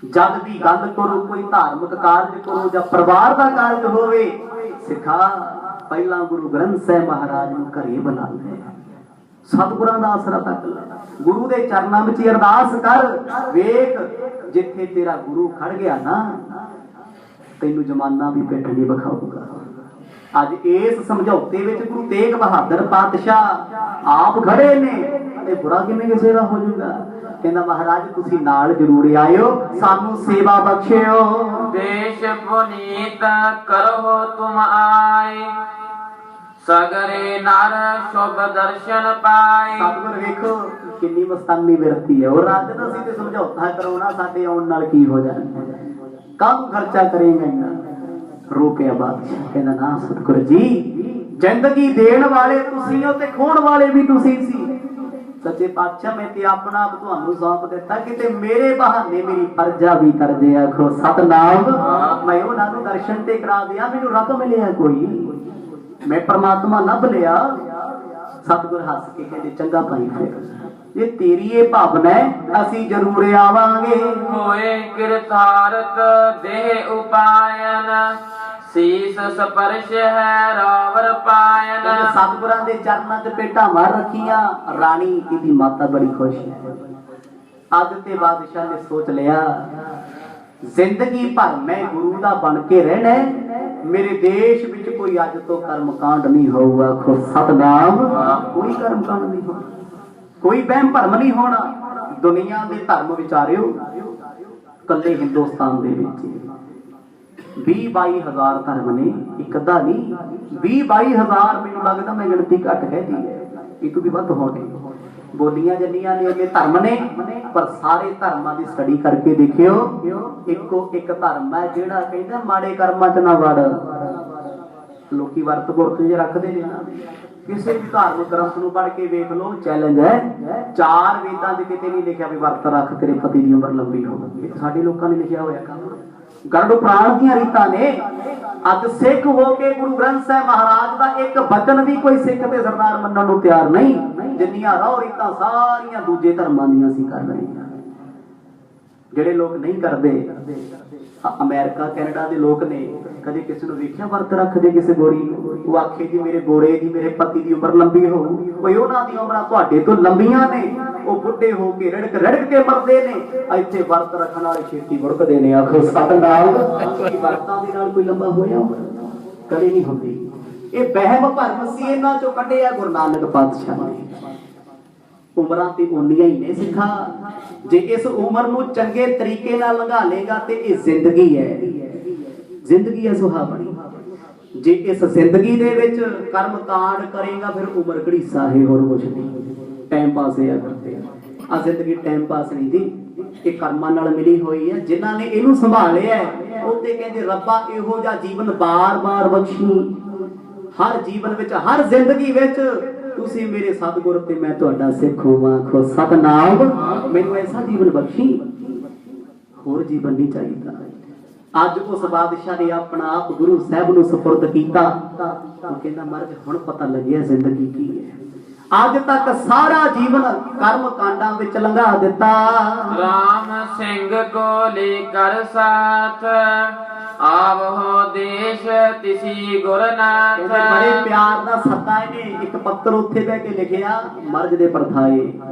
[SPEAKER 1] ਜਦ ਵੀ ਗੱਲ ਕਰੋ, ਕੋਈ ਧਾਰਮਿਕ ਕਾਰਜ ਕਰੋ ਜਾਂ ਪਰਿਵਾਰ ਦਾ ਕਾਰਜ ਹੋਵੇ, ਸਿੱਖਾ ਪਹਿਲਾਂ ਗੁਰੂ ਗ੍ਰੰਥ ਸਾਹਿਬ ਮਹਾਰਾਜ ਨੂੰ ਘਰੇ ਬੁਲਾ ਲੈ, ਸਤਿਗੁਰਾਂ ਦਾ ਆਸਰਾ ਤੱਕ ਲੈ, ਗੁਰੂ ਦੇ ਚਰਨਾਂ ਵਿੱਚ ਅਰਦਾਸ ਕਰ। ਵੇਖ ਜਿੱਥੇ ਤੇਰਾ ਗੁਰੂ ਖੜ ਗਿਆ ਨਾ, ਤੈਨੂੰ ਜ਼ਮਾਨਾ ਵੀ ਪਿੱਠ ਨਹੀਂ ਵਿਖਾਊਗਾ। ਅੱਜ ਇਸ ਸਮਝੌਤੇ ਵਿੱਚ ਗੁਰੂ ਤੇਗ ਬਹਾਦਰ ਪਾਤਸ਼ਾਹ ਆਪ ਖੜੇ ਨੇ, ਤੇ ਬੁਰਾ ਕਿਵੇਂ ਕਿਸੇ ਦਾ ਹੋ ਜਾਊਗਾ? ਕਹਿੰਦਾ ਮਹਾਰਾਜ ਤੁਸੀਂ ਨਾਲ ਜ਼ਰੂਰ ਆਇਓ, ਸਾਨੂੰ ਸੇਵਾ ਬਖਸ਼ਿਓ।
[SPEAKER 2] ਦੇਸ਼ ਪੁਨੀਤ ਕਰੋ ਤੁਮ ਆਏ ਸਗਰੇ ਨਰ ਸ਼ੁਭ ਦਰਸ਼ਨ ਪਾਏ।
[SPEAKER 1] ਸਤਿਗੁਰ ਵੇਖੋ ਕਿੰਨੀ ਮਸਤਾਨੀ ਬਿਰਤੀ ਹੈ। ਉਹ ਰਾਜਨ ਅਸੀਂ ਤੇ ਸਮਝੌਤਾ ਕਰਾਉਣਾ, ਸਾਡੇ ਆਉਣ ਨਾਲ ਕੀ ਹੋ ਜਾਣਾ, ਕਾਹਨੂੰ ਖਰਚਾ ਕਰੇਗਾ ਇੰਨਾ। ਰੋਕਿਆ ਬਾਦਸ਼ਾਹ, ਕਹਿੰਦਾ ਨਾ ਸਤਿਗੁਰ ਜੀ, ਜ਼ਿੰਦਗੀ ਦੇਣ ਵਾਲੇ ਤੁਸੀਂ ਹੋ ਤੇ ਖੋਣ ਵਾਲੇ ਵੀ ਤੁਸੀਂ ਸੀ। ਸੱਚੇ ਪਾਤਸ਼ਾਹ ਮੈਂ ਤੇ ਆਪਣਾ ਆਪ ਤੁਹਾਨੂੰ ਸੌਂਪ ਦਿੱਤਾ, ਕਿਤੇ ਮੇਰੇ ਬਹਾਨੇ ਮੇਰੀ ਪਰਜਾ ਵੀ ਤਰਜੇ। ਆਖੋ ਸਤਨਾਮ, ਮੈਂ ਉਹਨਾਂ ਨੂੰ ਦਰਸ਼ਨ ਤੇ ਕਰਾ ਦਿਆਂ, ਮੈਨੂੰ ਰੱਬ ਮਿਲਿਆ ਕੋਈ, ਮੈਂ ਪਰਮਾਤਮਾ ਲੱਭ ਲਿਆ। ਸਤਿਗੁਰ ਹੱਸ ਕੇ ਕਹਿੰਦੇ ਚੰਗਾ ਭਾਈ, ਫਿਰ ਜੇ ਤੇਰੀ ਇਹ ਭਾਵਨਾ ਹੈ ਅਸੀਂ ਜ਼ਰੂਰ ਆਵਾਂਗੇ।
[SPEAKER 2] ਹੋਏ ਕਿਰਤਾਰਤ ਦੇਹ ਉਪਾਇਨ, ਸੀਸ ਸਪਰਸ਼ ਹੈ ਰਾਵਰ ਪਾਇਨ।
[SPEAKER 1] ਸਤਿਗੁਰਾਂ ਦੇ ਚਰਨਾਂ 'ਚ ਪੇਟਾਂ ਮਾਰ ਰੱਖੀਆਂ। ਰਾਣੀ ਇਹਦੀ ਮਾਤਾ ਬੜੀ ਖੁਸ਼ ਹੈ। ਅੱਜ ਤੇ ਬਾਦਸ਼ਾਹ ਨੇ ਸੋਚ ਲਿਆ ਜ਼ਿੰਦਗੀ ਭਰ ਮੈਂ ਗੁਰੂ ਦਾ ਬਣ ਕੇ ਰਹਿਣਾ, ਮੇਰੇ ਦੇਸ਼ ਵਿੱਚ ਕੋਈ ਅੱਜ ਤੋਂ ਕਰਮਕਾਂਡ ਨਹੀਂ ਹੋਊਗਾ। ਆਖੋ ਸਤਨਾਮ, ਕੋਈ ਕਰਮਕਾਂਡ ਨਹੀਂ ਹੋਣਾ, ਕੋਈ ਵਹਿਮ ਭਰਮ ਨਹੀਂ ਹੋਣਾ। ਦੁਨੀਆ ਦੇ ਧਰਮ ਵਿਚਾਰਿਓ, ਕੱਲੇ ਹਿੰਦੁਸਤਾਨ ਦੇ ਵਿੱਚ 20-22 ਹਜ਼ਾਰ ਧਰਮ ਨੇ, ਇੱਕ ਅੱਧਾ ਨਹੀਂ, 20-22 ਹਜ਼ਾਰ। ਮੈਨੂੰ ਲੱਗਦਾ ਮੈਂ ਗਿਣਤੀ ਘੱਟ ਕਹਿਦੀ ਹੈ, ਇਹ ਤੋਂ ਵੀ ਵੱਧ ਹੋਣੇ। ਬੋਲੀਆਂ ਜੰਨੀਆਂ ਨੇ ਉਹਦੇ ਧਰਮ ਨੇ, ਪਰ ਸਾਰੇ ਧਰਮਾਂ ਦੀ ਸਟੱਡੀ ਕਰਕੇ ਦੇਖਿਓ, ਇੱਕੋ ਇੱਕ ਧਰਮ ਹੈ ਜਿਹੜਾ ਕਹਿੰਦਾ ਮਾੜੇ ਕਰਮਾਂ 'ਚ ਨਾ ਵੜ। ਲੋਕੀ ਵਰਤ ਗੁਰਤ ਜੇ ਰੱਖਦੇ ਨੇ ਨਾ, ਕਿਸੇ ਵੀ ਧਾਰਮਿਕ ਗ੍ਰੰਥ ਨੂੰ ਪੜ੍ਹ ਕੇ ਵੇਖ ਲਓ, ਚੈਲੰਜ ਹੈ। 4 ਵੇਦਾਂ 'ਚ ਕਿਤੇ ਨਹੀਂ ਲਿਖਿਆ ਵੀ ਵਰਤ ਰੱਖ ਤੇਰੇ ਪਤੀ ਦੀ ਉਮਰ ਲੰਬੀ ਹੋਵੇ। ਇਹ ਸਾਡੇ ਲੋਕਾਂ ਨੇ ਲਿਖਿਆ ਹੋਇਆ ਕੰਮ। ਗਰੁੜ ਪੁਰਾਣ ਦੀਆਂ ਰੀਤਾਂ ਨੇ। ਅੱਜ ਸਿੱਖ ਹੋ ਕੇ ਗੁਰੂ ਗ੍ਰੰਥ ਸਾਹਿਬ ਮਹਾਰਾਜ ਦਾ ਇੱਕ ਬਚਨ ਵੀ ਕੋਈ ਸਿੱਖ ਤੇ ਸਰਦਾਰ ਮੰਨਣ ਨੂੰ ਤਿਆਰ ਨਹੀਂ। ਜਿੰਨੀਆਂ ਰਹੁ ਰੀਤਾਂ ਸਾਰੀਆਂ ਦੂਜੇ ਧਰਮਾਂ ਦੀਆਂ ਅਸੀਂ ਕਰ ਰਹੇ ਹਾਂ। ਜਿਹੜੇ ਲੋਕ ਨਹੀਂ ਕਰਦੇ, ਅਮਰੀਕਾ ਕੈਨੇਡਾ ਦੇ ਲੋਕ ਨੇ, ਕਦੇ ਕਿਸੇ ਨੂੰ ਵੇਖਿਆ ਵਰਤ ਰੱਖਦੇ ਕਿਸੇ ਗੋਰੀ ਨੂੰ? ਉਹ ਆਖੇ ਜੀ ਮੇਰੇ ਗੋਰੇ ਦੀ, ਮੇਰੇ ਪਤੀ ਦੀ ਉਮਰ ਲੰਬੀ ਹੋਊ। ਕੋਈ ਉਹਨਾਂ ਦੀ ਉਮਰਾਂ ਤੁਹਾਡੇ ਤੋਂ ਲੰਬੀਆਂ ਨੇ। ਉਹ ਬੁੱਢੇ ਹੋ ਕੇ ਰੜਕ ਰੜਕ ਕੇ ਮਰਦੇ ਨੇ, ਇੱਥੇ ਵਰਤ ਰੱਖਣ ਵਾਲੇ ਛੇਤੀ ਬੁੜਕਦੇ ਨੇ। ਆਖੋ ਸਤਨਾਮ, ਵਰਤਾਂ ਦੇ ਨਾਲ ਕੋਈ ਲੰਬਾ ਹੋਇਆ ਕਦੇ ਨਹੀਂ ਹੁੰਦੀ। ਇਹ ਵਹਿਮ ਭਰਮ ਸੀ, ਇਹਨਾਂ ਚੋਂ ਕੱਢਿਆ ਗੁਰੂ ਨਾਨਕ ਪਾਤਸ਼ਾਹ ਨੇ। ਉਮਰਾਂ ਤੇ ਉਨੀਆਂ ਹੀ ਨੇ ਸਿੱਖਾ। ਜੇ ਇਸ ਉਮਰ ਨੂੰ ਚੰਗੇ ਤਰੀਕੇ ਨਾਲ ਲੰਘਾ ਲੇਗਾ ਤੇ ਇਹ ਜ਼ਿੰਦਗੀ ਹੈ, ਜ਼ਿੰਦਗੀ ਹੈ ਸੁਹਾਵਣੀ। ਜੇ ਇਸ ਜ਼ਿੰਦਗੀ ਦੇ ਵਿੱਚ ਕਰਮ ਕਾਂਡ ਕਰੇਗਾ ਫਿਰ ਉਮਰ ਘੜੀਸਾ ਹੈ, ਹੋਰ ਕੁਛ ਨਹੀਂ। ਟਾਈਮ ਪਾਸ ਹੈ ਕਰਦੇ ਆ ਜ਼ਿੰਦਗੀ, ਟਾਈਮ ਪਾਸ ਨਹੀਂ ਦੀ, ਇਹ ਕਰਮਾਂ ਨਾਲ ਮਿਲੀ ਹੋਈ ਹੈ। ਜਿਨ੍ਹਾਂ ਨੇ ਇਹਨੂੰ ਸੰਭਾਲਿਆ ਉਹ ਤੇ ਕਹਿੰਦੇ ਰੱਬਾ ਇਹੋ ਜਿਹਾ ਜੀਵਨ ਬਾਰ-ਬਾਰ ਬਖਸ਼ੀ। ਹਰ ਜੀਵਨ ਵਿੱਚ, ਹਰ ਜ਼ਿੰਦਗੀ ਵਿੱਚ ਤੁਸੀਂ ਮੇਰੇ ਸਤਿਗੁਰ ਤੇ ਮੈਂ ਤੁਹਾਡਾ ਸਿੱਖ ਹੋਵਾਂ। ਆਖੋ ਸਤਨਾਮ, ਮੈਨੂੰ ਐਸਾ ਜੀਵਨ ਬਖਸ਼ੀ, ਹੋਰ ਜੀਵਨ ਨਹੀਂ ਚਾਹੀਦਾ। ਅੱਜ ਉਸ ਬਾਦਸ਼ਾਹ ਨੇ ਆਪਣਾ ਆਪ ਗੁਰੂ ਸਾਹਿਬ ਨੂੰ ਸਪੁਰਦ ਕੀਤਾ। ਉਹ ਕਹਿੰਦਾ ਮਹਾਰਾਜ ਹੁਣ ਪਤਾ ਲੱਗਿਆ ਜ਼ਿੰਦਗੀ ਕੀ ਹੈ। ਅੱਜ ਤੱਕ ਸਾਰਾ ਜੀਵਨ ਕਰਮ ਕਾਂਡਾਂ ਵਿੱਚ ਲੰਘਾ ਦਿੱਤਾ।
[SPEAKER 2] ਰਾਮ ਸਿੰਘ ਕੋ ਲੈ ਕਰ ਸਾਥ, ਆਵੋ ਦੇਸ਼ ਤਿਸੀ ਗੁਰਨਾਥ।
[SPEAKER 1] ਬੜੇ ਪਿਆਰ ਦਾ ਸੱਦਾ ਇਹਨੇ ਇੱਕ ਪੱਤਰ ਉੱਥੇ ਬਹਿ ਕੇ ਲਿਖਿਆ ਮਰਜ ਦੇ ਪਰਥਾਏ।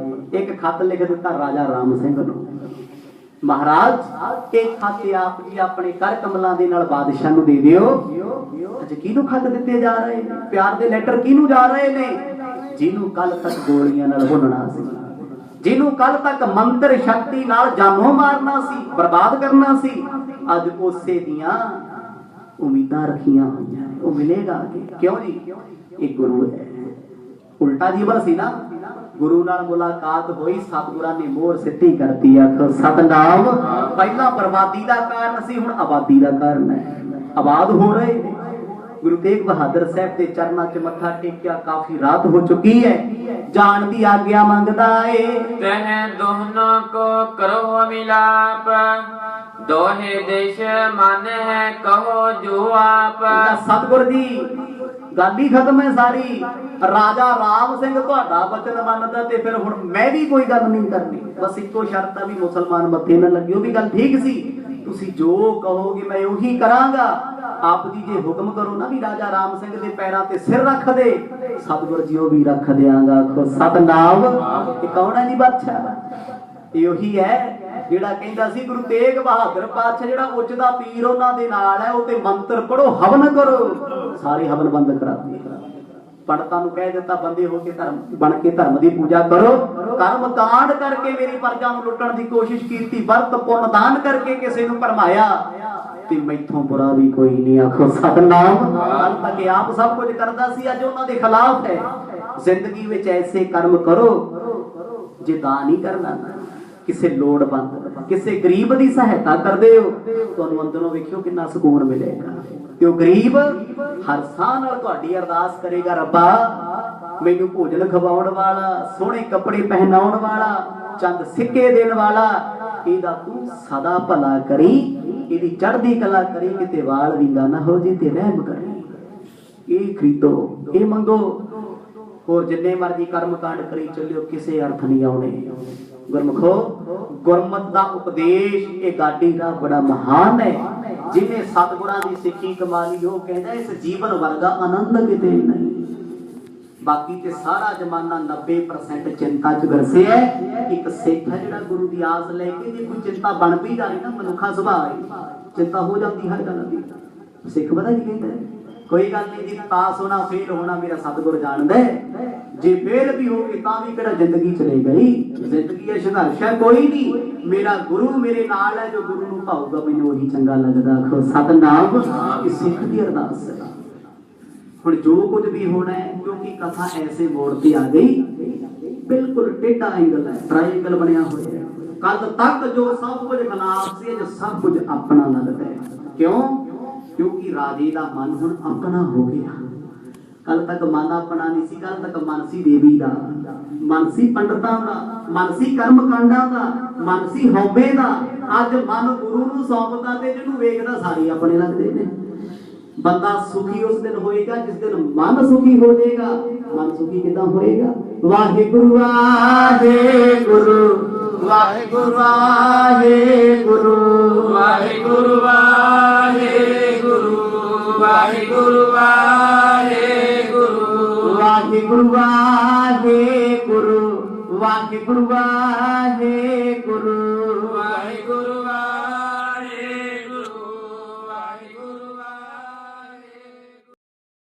[SPEAKER 1] ਇੱਕ ਖੱਤ ਲਿਖ ਦਿੱਤਾ ਰਾਜਾ ਰਾਮ ਸਿੰਘ ਨੂੰ। ਮਹਾਰਾਜ ਇਹ ਖੱਤ ਆਪ ਜੀ ਆਪਣੇ ਕਰ ਕਮਲਾਂ ਦੇ ਨਾਲ ਬਾਦਸ਼ਾਹ ਨੂੰ ਦੇ ਦਿਓ। ਅੱਜ ਕਿਹਨੂੰ ਖੱਤ ਦਿੱਤੇ ਜਾ ਰਹੇ ਨੇ? ਪਿਆਰ ਦੇ ਲੈਟਰ ਕਿਹਨੂੰ ਜਾ ਰਹੇ ਨੇ? ਜਿਹਨੂੰ ਕੱਲ ਤੱਕ ਗੋਲੀਆਂ ਨਾਲ ਭੁੰਨਣਾ ਸੀ, ਜਿਹਨੂੰ ਕੱਲ ਤੱਕ ਮੰਤਰ ਸ਼ਕਤੀ ਨਾਲ ਜਾਨੋਂ ਮਾਰਨਾ ਸੀ, ਬਰਬਾਦ ਕਰਨਾ ਸੀ, ਅੱਜ ਉਸੇ ਦੀਆਂ ਉਮੀਦਾਂ ਰੱਖੀਆਂ ਹੋਈਆਂ। ਉਹ ਮਿਲੇਗਾ ਕਿ ਕਿਉਂ ਜੀ? ਇਹ ਗੁਰੂ ਹੈ। ਉਲਟਾ ਜੀਵਨ ਸੀ ਨਾ, ਗੁਰੂ ਨਾਲ ਮੁਲਾਕਾਤ ਹੋਈ, ਸਤਿਗੁਰਾਂ ਨੇ ਮੋਹਰ ਸਿੱਧੀ ਕਰਤੀ। ਆਖੋ ਸਤਨਾਮ। ਪਹਿਲਾਂ ਬਰਬਾਦੀ ਦਾ ਕਾਰਨ ਸੀ, ਹੁਣ ਆਬਾਦੀ ਦਾ ਕਾਰਨ ਹੈ। ਆਬਾਦ ਹੋ ਰਹੇ ਨੇ। ਗੁਰੂ ਤੇਗ ਬਹਾਦਰ ਸਾਹਿਬ ਦੇ ਚਰਨਾਂ 'ਚ ਮੱਥਾ ਟੇਕਿਆ, ਕਾਫੀ ਰਾਤ ਹੋ ਚੁੱਕੀ ਹੈ, ਜਾਣ ਦੀ ਆਗਿਆ ਮੰਗਦਾ ਏ।
[SPEAKER 2] ਤਹਿ ਦੋਨੋਂ ਕੋ ਕਰੋ ਮਿਲਾਪ, ਦੋਹੇ ਦੇਸ਼ ਮਨ ਹੈ ਕਹੋ ਜੋ ਆਪ।
[SPEAKER 1] ਸਤਿਗੁਰ ਜੀ ਗੱਲ ਹੀ ਖਤਮ ਹੈ ਸਾਰੀ। ਰਾਜਾ ਰਾਮ ਸਿੰਘ ਤੁਹਾਡਾ ਬਚਨ ਮੰਨਦਾ ਤੇ ਫਿਰ ਹੁਣ ਮੈਂ ਵੀ ਕੋਈ ਗੱਲ ਨਹੀਂ ਕਰਨੀ। ਬਸ ਇੱਕੋ ਸ਼ਰਤ ਆ ਵੀ ਮੁਸਲਮਾਨ ਮੱਥੇ ਨਾ ਲੱਗੇ। ਉਹ ਵੀ ਗੱਲ ਠੀਕ ਸੀ, ਤੁਸੀਂ ਜੋ ਕਹੋਗੇ ਮੈਂ ਉਹੀ ਕਰਾਂਗਾ। ਆਪ ਜੀ ਜੇ ਹੁਕਮ ਕਰੋ ਨਾ ਵੀ ਰਾਜਾ ਰਾਮ ਸਿੰਘ ਦੇ ਪੈਰਾਂ ਤੇ ਸਿਰ ਰੱਖ ਦੇ, ਸਤਿਗੁਰ ਜੀ ਉਹ ਵੀ ਰੱਖ ਦਿਆਂਗਾ। ਆਖੋ ਸਤਨਾਮ। ਇਹ ਕੌਣ ਹੈ ਜੀ ਬਾਦਸ਼ਾਹ? ਇਹ ਉਹੀ ਹੈ ਜਿਹੜਾ ਕਹਿੰਦਾ ਸੀ ਗੁਰੂ ਤੇਗ ਬਹਾਦਰ ਪਾਤਸ਼ਾਹ ਜਿਹੜਾ ਉੱਚਦਾ ਪੀਰ ਉਹਨਾਂ ਦੇ ਨਾਲ ਹੈ। ਉਹ ਤੇ ਮੰਤਰ ਪੜੋ, ਹਵਨ ਕਰੋ। ਸਾਰੇ ਹਵਨ ਬੰਦ ਕਰਾਤੇ। ਪੰਡਤਾਂ ਨੂੰ ਕਹਿ ਦਿੱਤਾ ਬੰਦੇ ਹੋ ਕੇ ਧਰਮ ਬਣ ਕੇ ਧਰਮ ਦੀ ਪੂਜਾ ਕਰੋ। ਕਰਮ ਕਾਂਡ ਕਰਕੇ ਮੇਰੀ ਪ੍ਰਜਾ ਨੂੰ ਲੁੱਟਣ ਦੀ ਕੋਸ਼ਿਸ਼ ਕੀਤੀ, ਵਰਤ ਪੁੰਨ ਦਾਨ ਕਰਕੇ ਕਿਸੇ ਨੂੰ ਭਰਮਾਇਆ, ਤੇ ਮੈਥੋਂ ਬੁਰਾ ਵੀ ਕੋਈ ਨਹੀਂ। ਆਖੋ ਸਤਨਾਮ। ਕੱਲ ਤੱਕ ਆਪ ਸਭ ਕੁਝ ਕਰਦਾ ਸੀ, ਅੱਜ ਉਹਨਾਂ ਦੇ ਖਿਲਾਫ ਹੈ। ਜ਼ਿੰਦਗੀ ਵਿੱਚ ਐਸੇ ਕਰਮ ਕਰੋ, ਜੇ ਦਾਨ ਨਹੀਂ ਕਰਨਾ, ਕਿਸੇ ਲੋੜਵੰਦ ਕਿਸੇ ਗਰੀਬ ਦੀ ਸਹਾਇਤਾ ਕਰਦੇ ਹੋ, ਤੁਹਾਨੂੰ ਅੰਦਰੋਂ ਵੇਖਿਓ ਕਿੰਨਾ ਸਕੂਨ ਮਿਲੇਗਾ। ਤੇ ਉਹ ਗਰੀਬ ਹਰ ਸਾਹ ਨਾਲ ਤੁਹਾਡੀ ਅਰਦਾਸ ਕਰੇਗਾ, ਰੱਬਾ ਮੈਨੂੰ ਭੋਜਨ ਖਵਾਉਣ ਵਾਲਾ, ਸੋਹਣੇ ਕੱਪੜੇ ਪਹਿਨਾਉਣ ਵਾਲਾ, ਚੰਦ ਸਿੱਕੇ ਦੇਣ ਵਾਲਾ, ਇਹਦਾ ਤੂੰ ਸਦਾ ਭਲਾ ਕਰੀ, ਇਹਦੀ ਚੜ੍ਹਦੀ ਕਲਾ ਕਰੀ, ਕਿਤੇ ਵਾਲ ਵਿੰਗਾ ਨਾ ਹੋ ਜੇ ਤੇ ਰਹਿਮ ਕਰੀ। ਇਹ ਖਰੀਦੋ, ਇਹ ਮੰਗੋ। ਹੋਰ ਜਿੰਨੇ ਮਰਜ਼ੀ ਕਰਮ ਕਾਂਡ ਕਰੀ ਚੱਲਿਓ, ਕਿਸੇ ਅਰਥ ਨਹੀਂ ਆਉਣੇ। ਗੁਰਮੁਖੋ, ਗੁਰਮਤ ਦਾ ਉਪਦੇਸ਼ ਇਹ ਗਾਡੀ ਦਾ ਬੜਾ ਮਹਾਨ ਹੈ। ਜਿਹਨੇ ਸਤਿਗੁਰਾਂ ਦੀ ਸਿੱਖੀ ਕਮਾ ਲਈ, ਉਹ ਕਹਿੰਦਾ ਇਸ ਜੀਵਨ ਵਰਗਾ ਆਨੰਦ ਕਿਤੇ ਨਹੀਂ। ਬਾਕੀ ਤੇ ਸਾਰਾ ਜ਼ਮਾਨਾ 90% ਚਿੰਤਾ ਚ ਵਰਸਿਆ। ਇੱਕ ਸਿੱਖ ਹੈ ਜਿਹੜਾ ਗੁਰੂ ਦੀ ਆਸ ਲੈ ਕੇ, ਜੇ ਕੋਈ ਚਿੰਤਾ ਬਣ ਵੀ ਜਾਏ ਨਾ, ਮਨੁੱਖਾ ਸੁਭਾਅ ਹੈ, ਚਿੰਤਾ ਹੋ ਜਾਂਦੀ ਹਰ ਗੱਲ ਦੀ। ਸਿੱਖ ਪਤਾ ਕੀ ਕਹਿੰਦਾ, ਕੋਈ ਗੱਲ ਨਹੀਂ ਜੀ, ਪਾਸ ਹੋਣਾ ਫੇਲ ਹੋਣਾ ਮੇਰਾ ਸਤਿਗੁਰ ਜਾਣਦਾ, ਜੇ ਫੇਲ ਵੀ ਹੋ ਗਈ ਤਾਂ ਵੀ ਕਿਹੜਾ ਜ਼ਿੰਦਗੀ ਚਲੇ ਗਈ। ਜ਼ਿੰਦਗੀ ਹੈ ਸੰਘਰਸ਼ ਹੈ, ਕੋਈ ਨਹੀਂ, ਮੇਰਾ ਗੁਰੂ ਮੇਰੇ ਨਾਲ ਹੈ, ਜੋ ਗੁਰੂ ਨੂੰ ਭਾਊਗਾ ਮੈਨੂੰ ਉਹੀ ਚੰਗਾ ਲੱਗਦਾ। ਆਖੋ ਸਤਨਾਮ। ਇਹ ਸਿੱਖ ਦੀ ਅਰਦਾਸ ਹੈ। ਹੁਣ ਜੋ ਕੁਝ ਵੀ ਹੋਣਾ ਹੈ, ਕਿਉਂਕਿ ਕਥਾ ਐਸੇ ਮੋੜ ਤੇ ਆ ਗਈ, ਬਿਲਕੁਲ ਟੇਢਾ ਐਂਗਲ ਹੈ, ਟ੍ਰਾਇੰਗਲ ਬਣਿਆ ਹੋਇਆ ਹੈ। ਕੱਲ ਤੱਕ ਜੋ ਸਭ ਕੁਝ ਖਿਲਾਫ ਸੀ, ਜੋ ਸਭ ਕੁਝ ਆਪਣਾ ਲੱਗਦਾ ਹੈ। ਕਿਉਂ? ਕਿਉਂਕਿ ਰਾਜੇ ਦਾ ਮਨ ਹੁਣ ਆਪਣਾ ਹੋ ਗਿਆ। ਕੱਲ ਤੱਕ ਮਨ ਆਪਣਾ ਨਹੀਂ ਸੀ, ਕੱਲ ਤੱਕ ਮਨ ਸੀ ਦੇਵੀ ਦਾ, ਮਨ ਸੀ ਪੰਡਤਾਂ ਦਾ, ਮਨ ਸੀ ਕਰਮ ਕਾਂਡਾਂ ਦਾ, ਮਨ ਸੀ ਹਉਮੈ ਦਾ। ਅੱਜ ਮਨ ਗੁਰੂ ਨੂੰ ਸੌਂਪਦਾ, ਤੇ ਜਿਹਨੂੰ ਵੇਖਦਾ ਸਾਰੇ ਆਪਣੇ ਲੱਗਦੇ ਨੇ। ਬੰਦਾ ਸੁਖੀ ਉਸ ਦਿਨ ਹੋਏਗਾ ਜਿਸ ਦਿਨ ਮਨ ਸੁਖੀ ਹੋ ਜਾਏਗਾ। ਮਨ ਸੁਖੀ ਕਿਦਾਂ ਹੋਏਗਾ? ਵਾਹਿਗੁਰੂ ਵਾਹਿਗੁਰੂ ਵਾਹਿਗੁਰੂ ਵਾਹਿਗੁਰੂ
[SPEAKER 2] ਵਾਹਿਗੁਰੂ ਵਾਹਿਗੁਰੂ ਵਾਹਿਗੁਰੂ ਵਾਹਿਗੁਰੂ
[SPEAKER 1] ਵਾਹਿਗੁਰੂ ਵਾਹਿਗੁਰੂ ਵਾਹਿਗੁਰੂ ਵਾਹਿਗੁਰੂ
[SPEAKER 2] ਵਾਹਿਗੁਰੂ